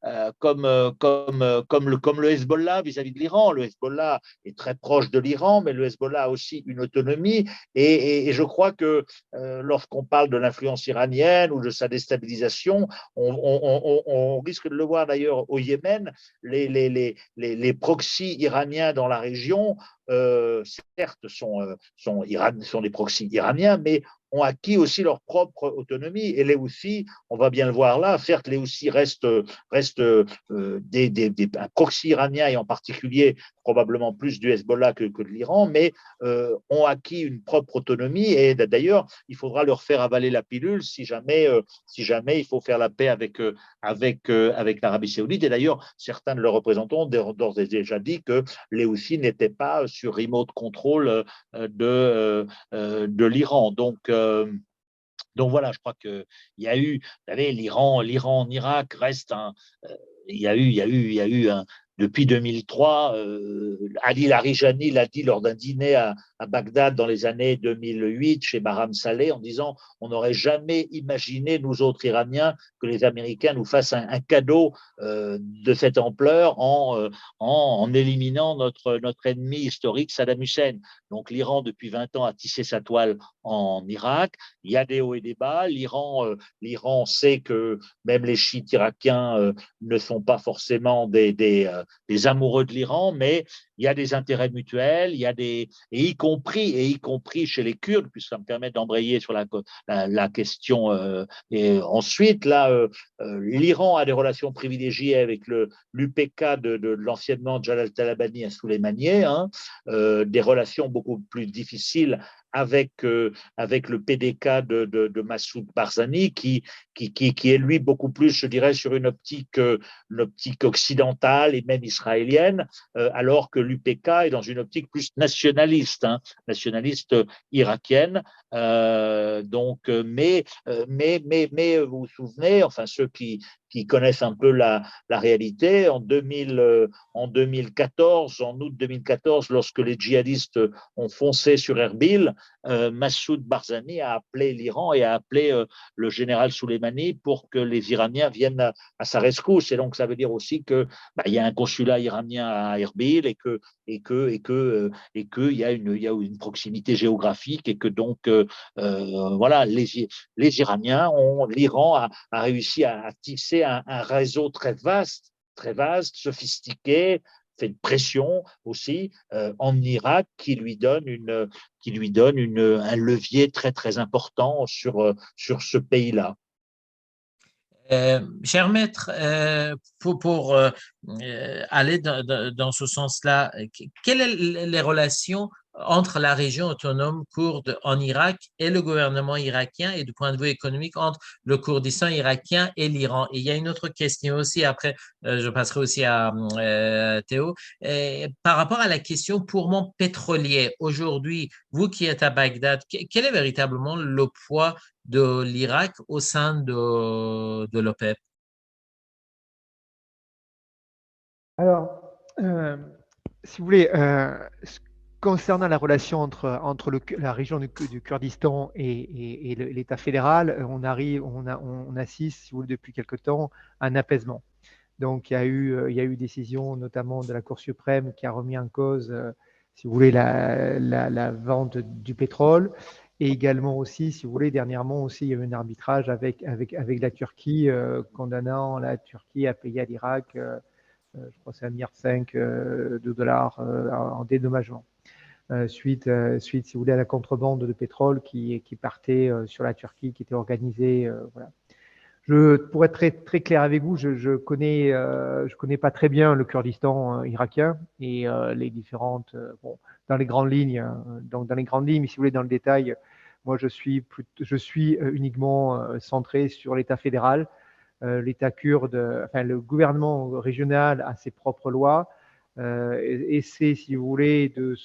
le Hezbollah vis-à-vis de l'Iran. Le Hezbollah est très proche de l'Iran, mais le Hezbollah a aussi une autonomie. Et je crois que lorsqu'on parle de l'influence iranienne ou de sa déstabilisation, on risque de le voir d'ailleurs au Yémen, les proxys iraniens dans la région, certes, sont des proxys iraniens, mais ont acquis aussi leur propre autonomie. Et les Houthis, on va bien le voir là, certes, les Houthis restent un proxy iranien, et en particulier probablement plus du Hezbollah que de l'Iran, mais ont acquis une propre autonomie. Et d'ailleurs, il faudra leur faire avaler la pilule si jamais il faut faire la paix avec l'Arabie saoudite. Et d'ailleurs, certains de leurs représentants ont d'ores et déjà dit que les Houthis n'étaient pas sur remote control de l'Iran. Donc voilà, je crois qu'il y a eu, vous savez, l'Iran en Irak reste il y a eu depuis 2003, Ali Larijani l'a dit lors d'un dîner à Bagdad dans les années 2008 chez Bahram Saleh en disant on n'aurait jamais imaginé, nous autres Iraniens, que les Américains nous fassent un cadeau de cette ampleur en éliminant notre ennemi historique Saddam Hussein. Donc l'Iran, depuis 20 ans, a tissé sa toile en Irak. Il y a des hauts et des bas. L'Iran sait que même les chiites irakiens ne sont pas forcément des amoureux de l'Iran, mais il y a des intérêts mutuels, et y compris chez les Kurdes, puisque ça me permet d'embrayer sur la question. Et ensuite, là, l'Iran a des relations privilégiées avec l'UPK de l'anciennement Jalal Talabani à Souleymanié, des relations beaucoup plus difficiles avec le PDK de Massoud Barzani, qui est lui beaucoup plus, je dirais, sur une optique occidentale et même israélienne, alors que l'UPK est dans une optique plus nationaliste, nationaliste irakienne. Mais vous vous souvenez, enfin ceux qui connaissent un peu la réalité, en 2014, en août 2014, lorsque les djihadistes ont foncé sur Erbil, Massoud Barzani a appelé l'Iran et a appelé le général Soleimani pour que les Iraniens viennent à sa rescousse. Et donc, ça veut dire aussi que il y a un consulat iranien à Erbil et qu'il y a une proximité géographique et que donc voilà, les Iraniens l'Iran a réussi à tisser un réseau très vaste, sophistiqué, fait de pression aussi en Irak qui lui donne un levier très très important sur ce pays-là. Cher maître, pour aller dans ce sens-là, quelles sont les relations entre la région autonome kurde en Irak et le gouvernement irakien et du point de vue économique entre le Kurdistan irakien et l'Iran? Et il y a une autre question aussi, après je passerai aussi à Théo, par rapport à la question purement pétrolière. Aujourd'hui, vous qui êtes à Bagdad, quel est véritablement le poids de l'Irak au sein de l'OPEP? Alors, si vous voulez, concernant la relation entre la région du Kurdistan et l'État fédéral, on assiste, si vous voulez, depuis quelque temps, à un apaisement. Donc, il y a eu décision, notamment de la Cour suprême, qui a remis en cause, si vous voulez, la vente du pétrole. Et également aussi, si vous voulez, dernièrement aussi, il y a eu un arbitrage avec la Turquie, condamnant la Turquie à payer à l'Irak, je crois que c'est 1,5 milliard de dollars en dédommagement. Suite, si vous voulez, à la contrebande de pétrole qui partait sur la Turquie, qui était organisée. Voilà. Pour être très, très clair avec vous, je connais pas très bien le Kurdistan irakien et les différentes, dans les grandes lignes. Donc dans les grandes lignes, mais si vous voulez dans le détail, moi je suis uniquement centré sur l'État fédéral. L'État kurde, enfin le gouvernement régional a ses propres lois, essaie, si vous voulez, de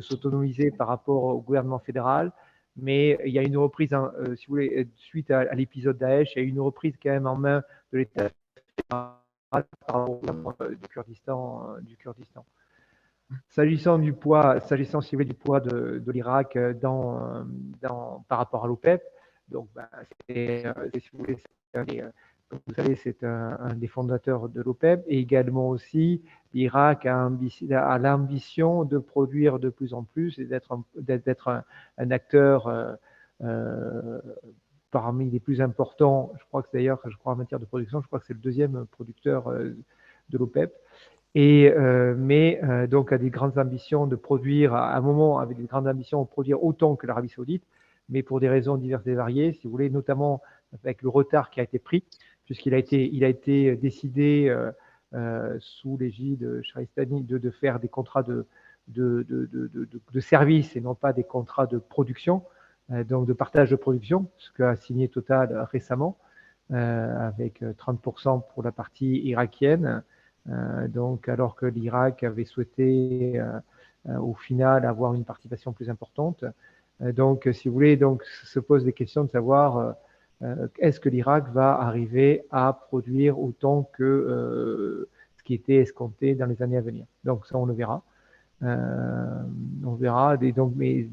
s'autonomiser par rapport au gouvernement fédéral. Mais il y a une reprise, si vous voulez, suite à l'épisode Daesh, il y a une reprise quand même en main de l'État fédéral par rapport au gouvernement du Kurdistan. S'agissant du poids, si vous voulez, du poids de l'Irak par rapport à l'OPEP, donc si vous voulez, vous savez, c'est un des fondateurs de l'OPEP et également aussi l'Irak a l'ambition de produire de plus en plus et d'être un acteur parmi les plus importants. Je crois que d'ailleurs, en matière de production, je crois que c'est le deuxième producteur de l'OPEP. Donc a des grandes ambitions de produire, à un moment avec des grandes ambitions de produire autant que l'Arabie Saoudite, mais pour des raisons diverses et variées, si vous voulez, notamment avec le retard qui a été pris, puisqu'il a été décidé sous l'égide Shahristani de faire des contrats de service et non pas des contrats de production, donc de partage de production, ce qu'a signé Total récemment, avec 30% pour la partie irakienne. Donc, alors que l'Irak avait souhaité au final avoir une participation plus importante. Donc, si vous voulez, donc se pose des questions de savoir est-ce que l'Irak va arriver à produire autant que ce qui était escompté dans les années à venir. Donc ça, on le verra. On verra. Donc, mais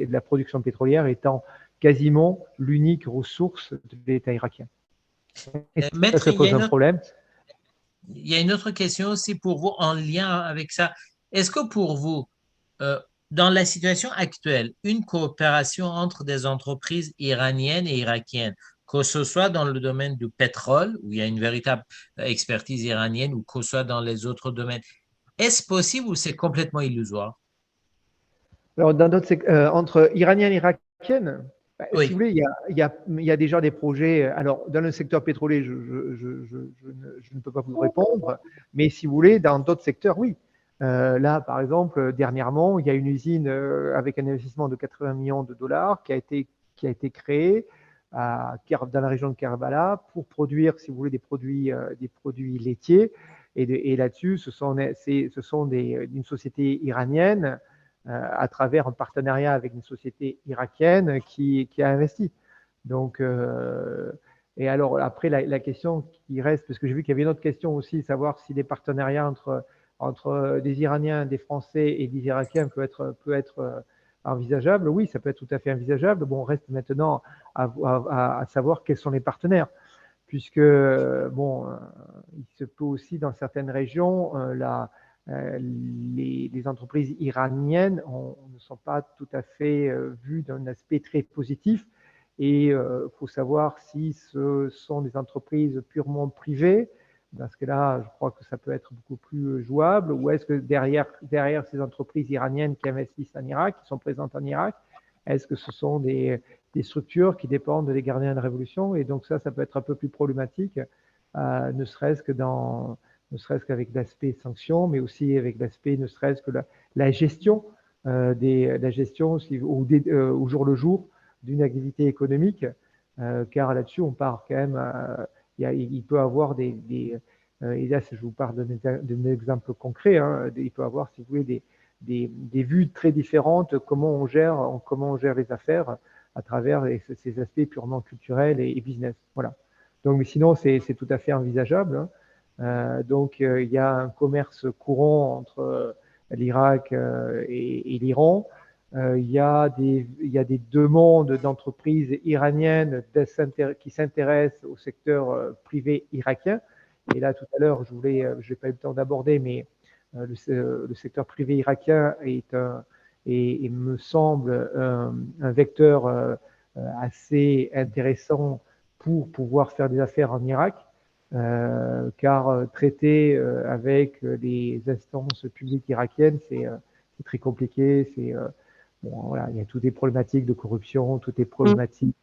la production pétrolière étant quasiment l'unique ressource de l'État irakien. Et Maître, ça pose un problème. Il y a une autre question aussi pour vous en lien avec ça. Est-ce que pour vous, dans la situation actuelle, une coopération entre des entreprises iraniennes et irakiennes, que ce soit dans le domaine du pétrole, où il y a une véritable expertise iranienne, ou que ce soit dans les autres domaines, est-ce possible ou c'est complètement illusoire? Alors, entre iraniennes et irakiennes, si vous Oui. voulez, il y a déjà des projets. Alors, dans le secteur pétrolier, je ne peux pas vous répondre, mais si vous voulez, dans d'autres secteurs, oui. Là, par exemple, dernièrement, il y a une usine avec un investissement de 80 millions de dollars qui a été créée dans la région de Kerbala pour produire, si vous voulez, des produits laitiers. Et là-dessus, ce sont une société iranienne à travers un partenariat avec une société irakienne qui a investi. Donc, et alors après, la question qui reste, parce que j'ai vu qu'il y avait une autre question aussi, savoir si des partenariats entre des Iraniens, des Français et des Irakiens peut être envisageable. Oui, ça peut être tout à fait envisageable. Bon, on reste maintenant à savoir quels sont les partenaires, puisque bon, il se peut aussi dans certaines régions les entreprises iraniennes ne sont pas tout à fait vues d'un aspect très positif. Et il faut savoir si ce sont des entreprises purement privées, parce que là, je crois que ça peut être beaucoup plus jouable, ou est-ce que derrière ces entreprises iraniennes qui investissent en Irak, qui sont présentes en Irak, est-ce que ce sont des structures qui dépendent des gardiens de la révolution? Et donc ça peut être un peu plus problématique, ne serait-ce qu'avec l'aspect sanctions, mais aussi avec l'aspect, ne serait-ce que la gestion, au jour le jour d'une activité économique, car là-dessus, on part quand même, il peut avoir et là, je vous parle d'un exemple concret, hein, il peut avoir, si vous voulez, des vues très différentes, comment on gère les affaires à travers ces aspects purement culturels et business. Voilà. Donc, mais sinon, c'est tout à fait envisageable, hein. Donc, il y a un commerce courant entre l'Irak et l'Iran. Il y a des demandes d'entreprises iraniennes qui s'intéressent au secteur privé irakien. Et là, tout à l'heure, je n'ai pas eu le temps d'aborder, mais le secteur privé irakien me semble un vecteur assez intéressant pour pouvoir faire des affaires en Irak. Car traiter avec les instances publiques irakiennes, c'est très compliqué. Bon, voilà, il y a toutes les problématiques de corruption, toutes les problématiques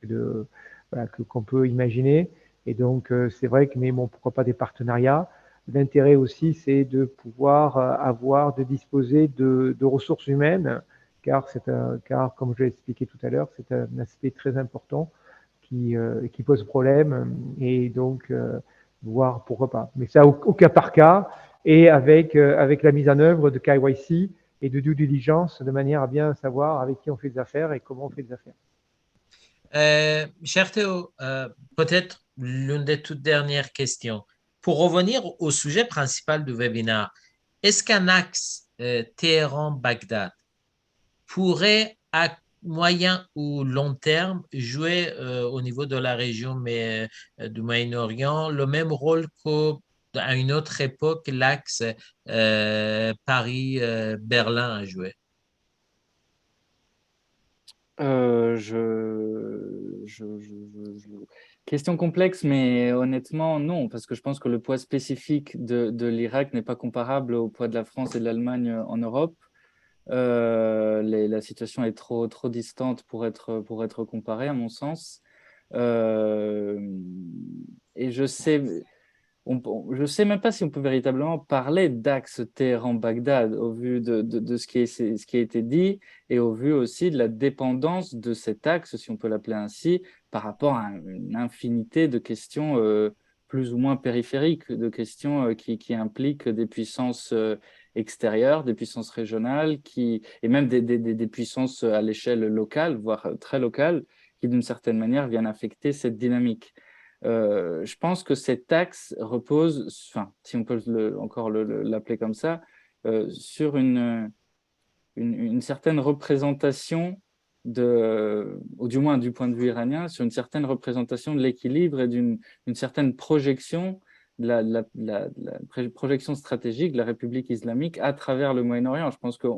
qu'on peut imaginer. Et donc, c'est vrai que, mais bon, pourquoi pas des partenariats. L'intérêt aussi, c'est de pouvoir de disposer de ressources humaines, car comme je l'ai expliqué tout à l'heure, c'est un aspect très important qui pose problème. Et donc, voir pourquoi pas. Mais ça au cas par cas et avec la mise en œuvre de KYC et de due diligence de manière à bien savoir avec qui on fait des affaires et comment on fait des affaires. Cher Théo, peut-être l'une des toutes dernières questions. Pour revenir au sujet principal du webinaire, est-ce qu'un axe Téhéran-Bagdad pourrait à moyen ou long terme jouer au niveau de la région du Moyen-Orient le même rôle qu'à une autre époque l'axe Paris-Berlin a joué? Question complexe, mais honnêtement, non, parce que je pense que le poids spécifique de l'Irak n'est pas comparable au poids de la France et de l'Allemagne en Europe. La situation est trop distante pour être comparée, à mon sens. Et je sais même pas si on peut véritablement parler d'axe Téhéran-Bagdad au vu de ce qui a été dit et au vu aussi de la dépendance de cet axe, si on peut l'appeler ainsi, par rapport à une infinité de questions plus ou moins périphériques, de questions qui impliquent des puissances extérieures, des puissances régionales, et même des puissances à l'échelle locale, voire très locale, qui d'une certaine manière viennent affecter cette dynamique. Je pense que cet axe repose, enfin, si on peut encore l'appeler comme ça, sur une certaine représentation ou du moins du point de vue iranien, sur une certaine représentation de l'équilibre et d'une certaine projection, projection stratégique de la République islamique à travers le Moyen-Orient. Je pense qu'il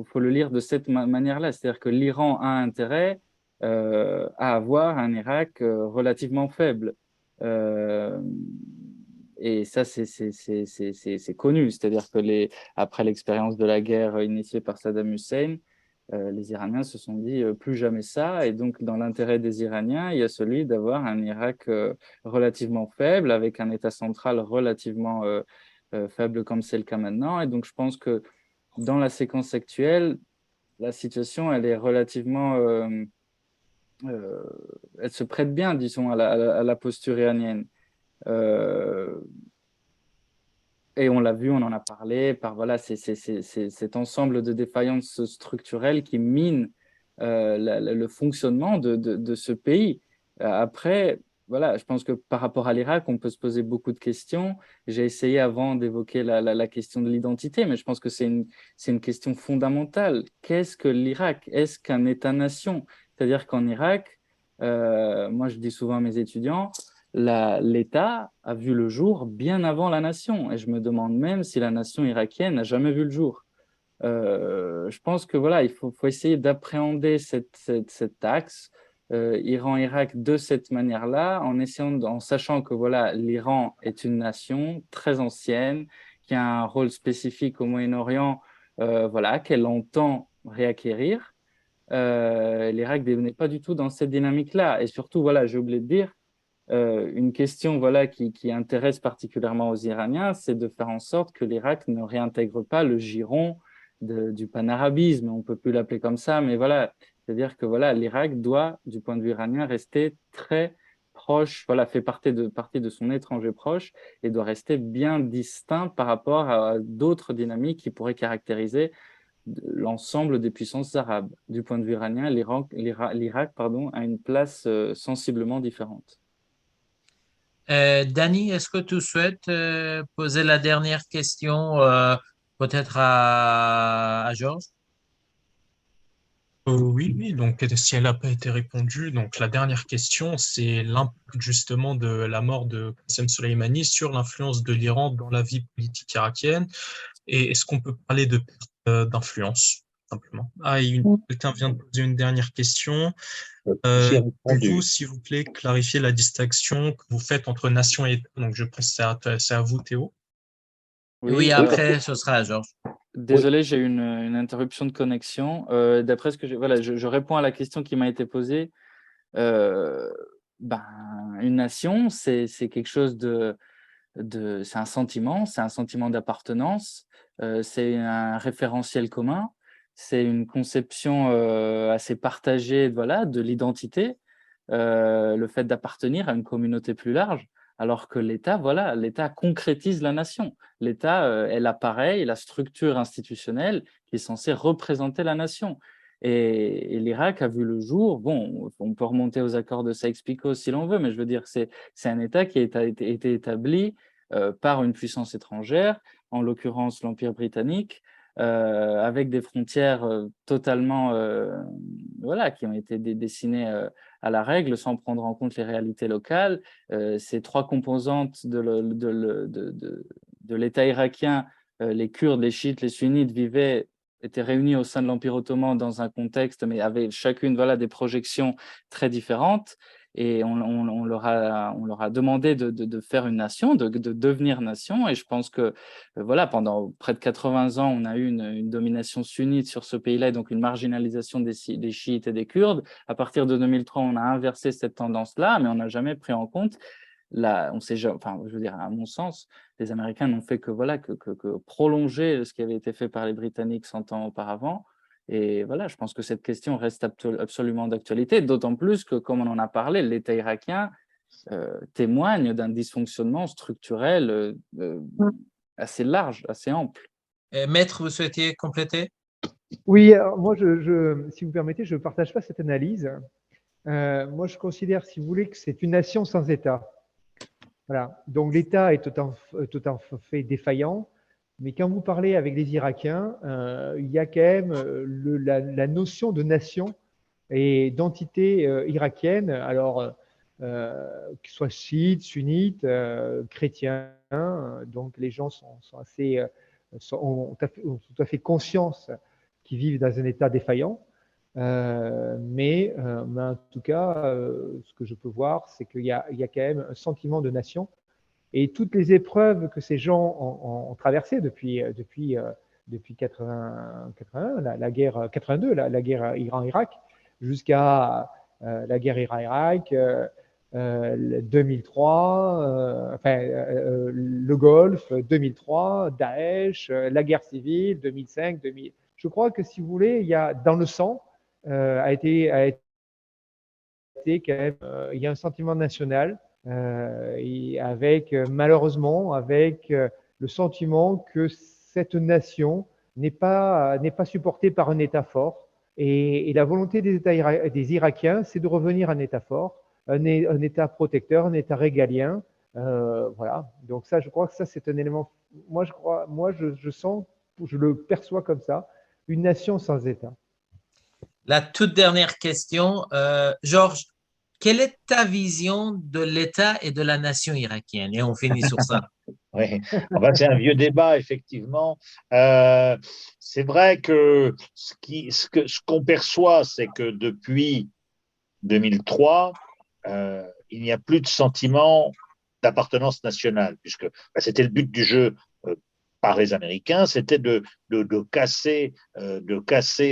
faut le lire de cette manière-là, c'est-à-dire que l'Iran a intérêt à avoir un Irak relativement faible. Et ça, c'est connu, c'est-à-dire que après l'expérience de la guerre initiée par Saddam Hussein, les Iraniens se sont dit plus jamais ça. Et donc, dans l'intérêt des Iraniens, il y a celui d'avoir un Irak relativement faible, avec un État central relativement faible, comme c'est le cas maintenant. Et donc, je pense que dans la séquence actuelle, la situation, elle est relativement... elle se prête bien, disons, à la posture iranienne. Et on l'a vu, on en a parlé, par voilà, cet ensemble de défaillances structurelles qui minent le fonctionnement de ce pays. Après, voilà, je pense que par rapport à l'Irak, on peut se poser beaucoup de questions. J'ai essayé avant d'évoquer la question de l'identité, mais je pense que c'est une question fondamentale. Qu'est-ce que l'Irak? Est-ce qu'un État-nation? C'est-à-dire qu'en Irak, moi je dis souvent à mes étudiants, l'État a vu le jour bien avant la nation. Et je me demande même si la nation irakienne n'a jamais vu le jour. Je pense que voilà, il faut essayer d'appréhender cet axe Iran-Irak de cette manière-là, en sachant que voilà, l'Iran est une nation très ancienne, qui a un rôle spécifique au Moyen-Orient, voilà, qu'elle entend réacquérir. L'Irak n'est pas du tout dans cette dynamique-là. Et surtout, voilà, j'ai oublié de dire, une question voilà, qui intéresse particulièrement aux Iraniens, c'est de faire en sorte que l'Irak ne réintègre pas le giron du panarabisme. On ne peut plus l'appeler comme ça, mais voilà, c'est-à-dire que voilà, l'Irak doit, du point de vue iranien, rester très proche, voilà, fait partie de son étranger proche et doit rester bien distinct par rapport à d'autres dynamiques qui pourraient caractériser l'ensemble des puissances arabes. Du point de vue iranien, l'Irak a une place sensiblement différente. Dany, est-ce que tu souhaites poser la dernière question peut-être à Georges? Oui, oui, donc si elle n'a pas été répondue, donc la dernière question, c'est l'impact justement de la mort de Qassem Soleimani sur l'influence de l'Iran dans la vie politique irakienne. Et est-ce qu'on peut parler de perte d'influence, simplement? Quelqu'un vient de poser une dernière question. Pouvez-vous, s'il vous plaît, clarifier la distinction que vous faites entre nation et État? Donc, je pense que c'est à vous, Théo. Oui, après, ce sera à Georges. Désolé, j'ai eu une interruption de connexion. D'après ce que voilà, je réponds à la question qui m'a été posée. Une nation, c'est quelque chose c'est un sentiment d'appartenance, c'est un référentiel commun, c'est une conception assez partagée, voilà, de l'identité, le fait d'appartenir à une communauté plus large. Alors que l'État, voilà, l'État concrétise la nation. L'État est l'appareil, la structure institutionnelle qui est censée représenter la nation. Et l'Irak a vu le jour, bon, on peut remonter aux accords de Sykes-Picot si l'on veut, mais je veux dire, c'est un État qui a été établi par une puissance étrangère, en l'occurrence l'Empire britannique, avec des frontières totalement, voilà, qui ont été dessinées à la règle, sans prendre en compte les réalités locales. Ces trois composantes de l'État irakien, les Kurdes, les chiites, les sunnites, étaient réunis au sein de l'Empire ottoman dans un contexte, mais avaient chacune voilà, des projections très différentes. Et on leur a demandé de faire une nation, de devenir nation. Et je pense que voilà, pendant près de 80 ans, on a eu une domination sunnite sur ce pays-là, et donc une marginalisation des chiites et des Kurdes. À partir de 2003, on a inversé cette tendance-là, mais on n'a jamais pris en compte on sait, enfin, je veux dire, à mon sens, les Américains n'ont fait que, voilà, que prolonger ce qui avait été fait par les Britanniques 100 ans auparavant. Et voilà, je pense que cette question reste absolument d'actualité, d'autant plus que, comme on en a parlé, l'État irakien témoigne d'un dysfonctionnement structurel assez large, assez ample. Maître, vous souhaitiez compléter? Oui, alors moi, si vous permettez, je ne partage pas cette analyse. Moi, je considère, si vous voulez, que c'est une nation sans État. Voilà. Donc, l'État est tout à fait défaillant. Mais quand vous parlez avec les Irakiens, il y a quand même la notion de nation et d'entité irakienne, alors qu'ils soient chiites, sunnites, chrétiens, donc les gens sont assez, ont tout à fait conscience qu'ils vivent dans un État défaillant. Mais en tout cas, ce que je peux voir, c'est qu'il y a quand même un sentiment de nation. Et toutes les épreuves que ces gens ont traversées depuis 81, la guerre 82, la guerre Iran-Irak, jusqu'à la guerre Iran-Irak, 2003, le Golfe, 2003, Daesh, la guerre civile, 2005, 2000. Je crois que si vous voulez, il y a dans le sang a été quand même, il y a un sentiment national et avec malheureusement avec le sentiment que cette nation n'est pas supportée par un État fort et la volonté des Irakiens, c'est de revenir à un État fort, un État protecteur, un État régalien. Voilà. Donc ça, je crois que ça c'est un élément. Je sens, je le perçois comme ça, une nation sans État. La toute dernière question, Georges, quelle est ta vision de l'État et de la nation irakienne? Et on finit sur ça. Oui, enfin, c'est un vieux débat, effectivement. C'est vrai que ce qu'on perçoit, c'est que depuis 2003, il n'y a plus de sentiment d'appartenance nationale, puisque c'était le but du jeu par les Américains, c'était de casser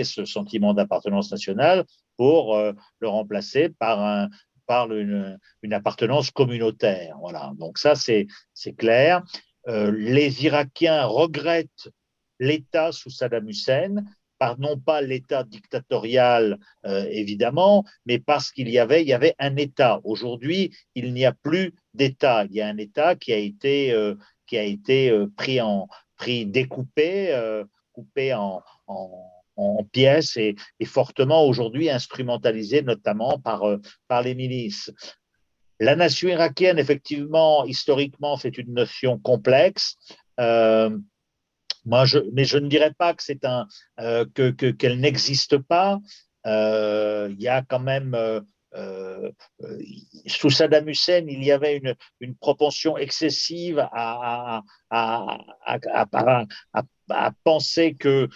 ce sentiment d'appartenance nationale pour le remplacer par une appartenance communautaire. Voilà. Donc ça, c'est clair. Les Irakiens regrettent l'État sous Saddam Hussein, non pas l'État dictatorial, évidemment, mais parce qu'il y avait un État. Aujourd'hui, il n'y a plus d'État. Il y a un État qui a été découpé, coupé en pièces et fortement aujourd'hui instrumentalisé, notamment par les milices. La nation irakienne, effectivement, historiquement, c'est une notion complexe. Mais je ne dirais pas que qu'elle n'existe pas. Il y a quand même sous Saddam Hussein, il y avait une propension excessive à penser que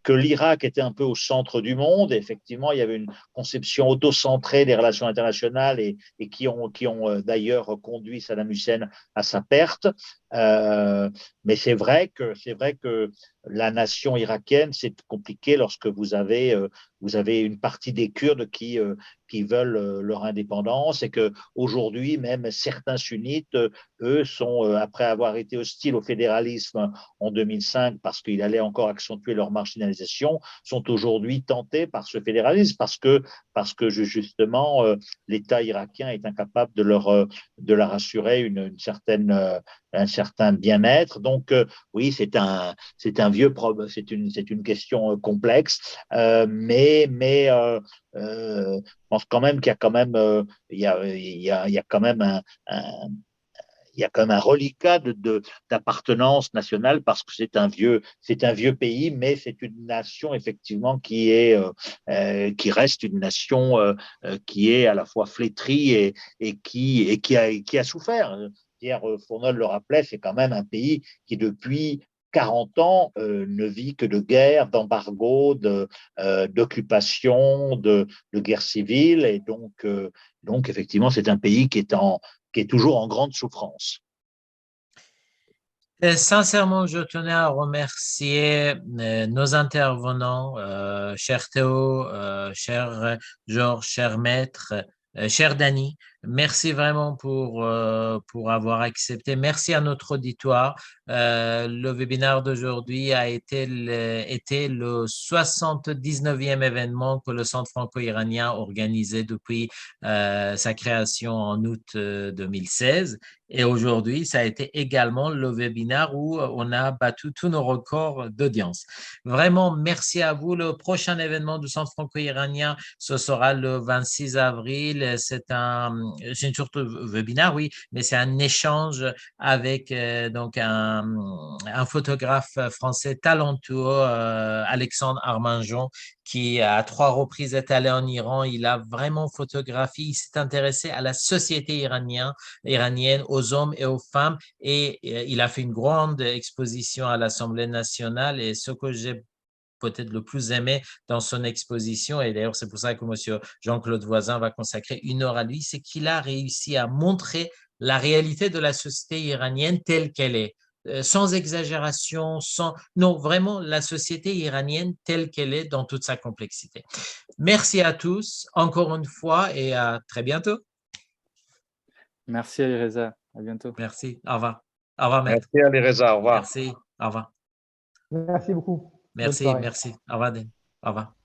l'Irak était un peu au centre du monde. Et effectivement, il y avait une conception auto-centrée des relations internationales et qui ont d'ailleurs conduit Saddam Hussein à sa perte. Mais c'est vrai que la nation irakienne, c'est compliqué lorsque vous avez une partie des Kurdes qui veulent leur indépendance et que aujourd'hui même certains sunnites, eux, sont après avoir été hostiles au fédéralisme en 2005 parce qu'il allait encore accentuer leur marginalisation, sont aujourd'hui tentés par ce fédéralisme parce que justement l'État irakien est incapable de leur assurer un certain bien-être. Donc oui, c'est une question complexe, mais je pense quand même qu'il y a quand même il y a quand même un reliquat d'appartenance nationale parce que c'est un vieux pays, mais c'est une nation effectivement qui reste une nation qui est à la fois flétrie et qui a souffert. Pierre Fournol le rappelait, c'est quand même un pays qui depuis 40 ans ne vit que de guerre, d'embargo, d'occupation, de guerre civile, et donc effectivement c'est un pays qui est toujours en grande souffrance. Sincèrement, je tenais à remercier nos intervenants, cher Théo, cher Georges, cher Maître, cher Dany. Merci vraiment pour avoir accepté. Merci à notre auditoire. Le webinaire d'aujourd'hui a été le 79e événement que le Centre franco-iranien organisait depuis sa création en août 2016. Et aujourd'hui, ça a été également le webinaire où on a battu tous nos records d'audience. Vraiment, merci à vous. Le prochain événement du Centre franco-iranien, ce sera le 26 avril. C'est une sorte de webinaire, oui, mais c'est un échange avec donc un photographe français talentueux, Alexandre Armanjon, qui à 3 reprises est allé en Iran. Il a vraiment photographié, il s'est intéressé à la société iranienne, aux hommes et aux femmes, et il a fait une grande exposition à l'Assemblée nationale. Et ce que j'ai peut-être le plus aimé dans son exposition, et d'ailleurs c'est pour ça que M. Jean-Claude Voisin va consacrer 1 heure à lui, c'est qu'il a réussi à montrer la réalité de la société iranienne telle qu'elle est. Sans exagération, non, vraiment la société iranienne telle qu'elle est dans toute sa complexité. Merci à tous, encore une fois, et à très bientôt. Merci Alireza, à bientôt. Merci, au revoir. Au revoir, maître. Merci Alireza, au revoir. Merci, au revoir. Merci beaucoup. Bonne Merci, soirée. merci. Au revoir, Dan. Au revoir.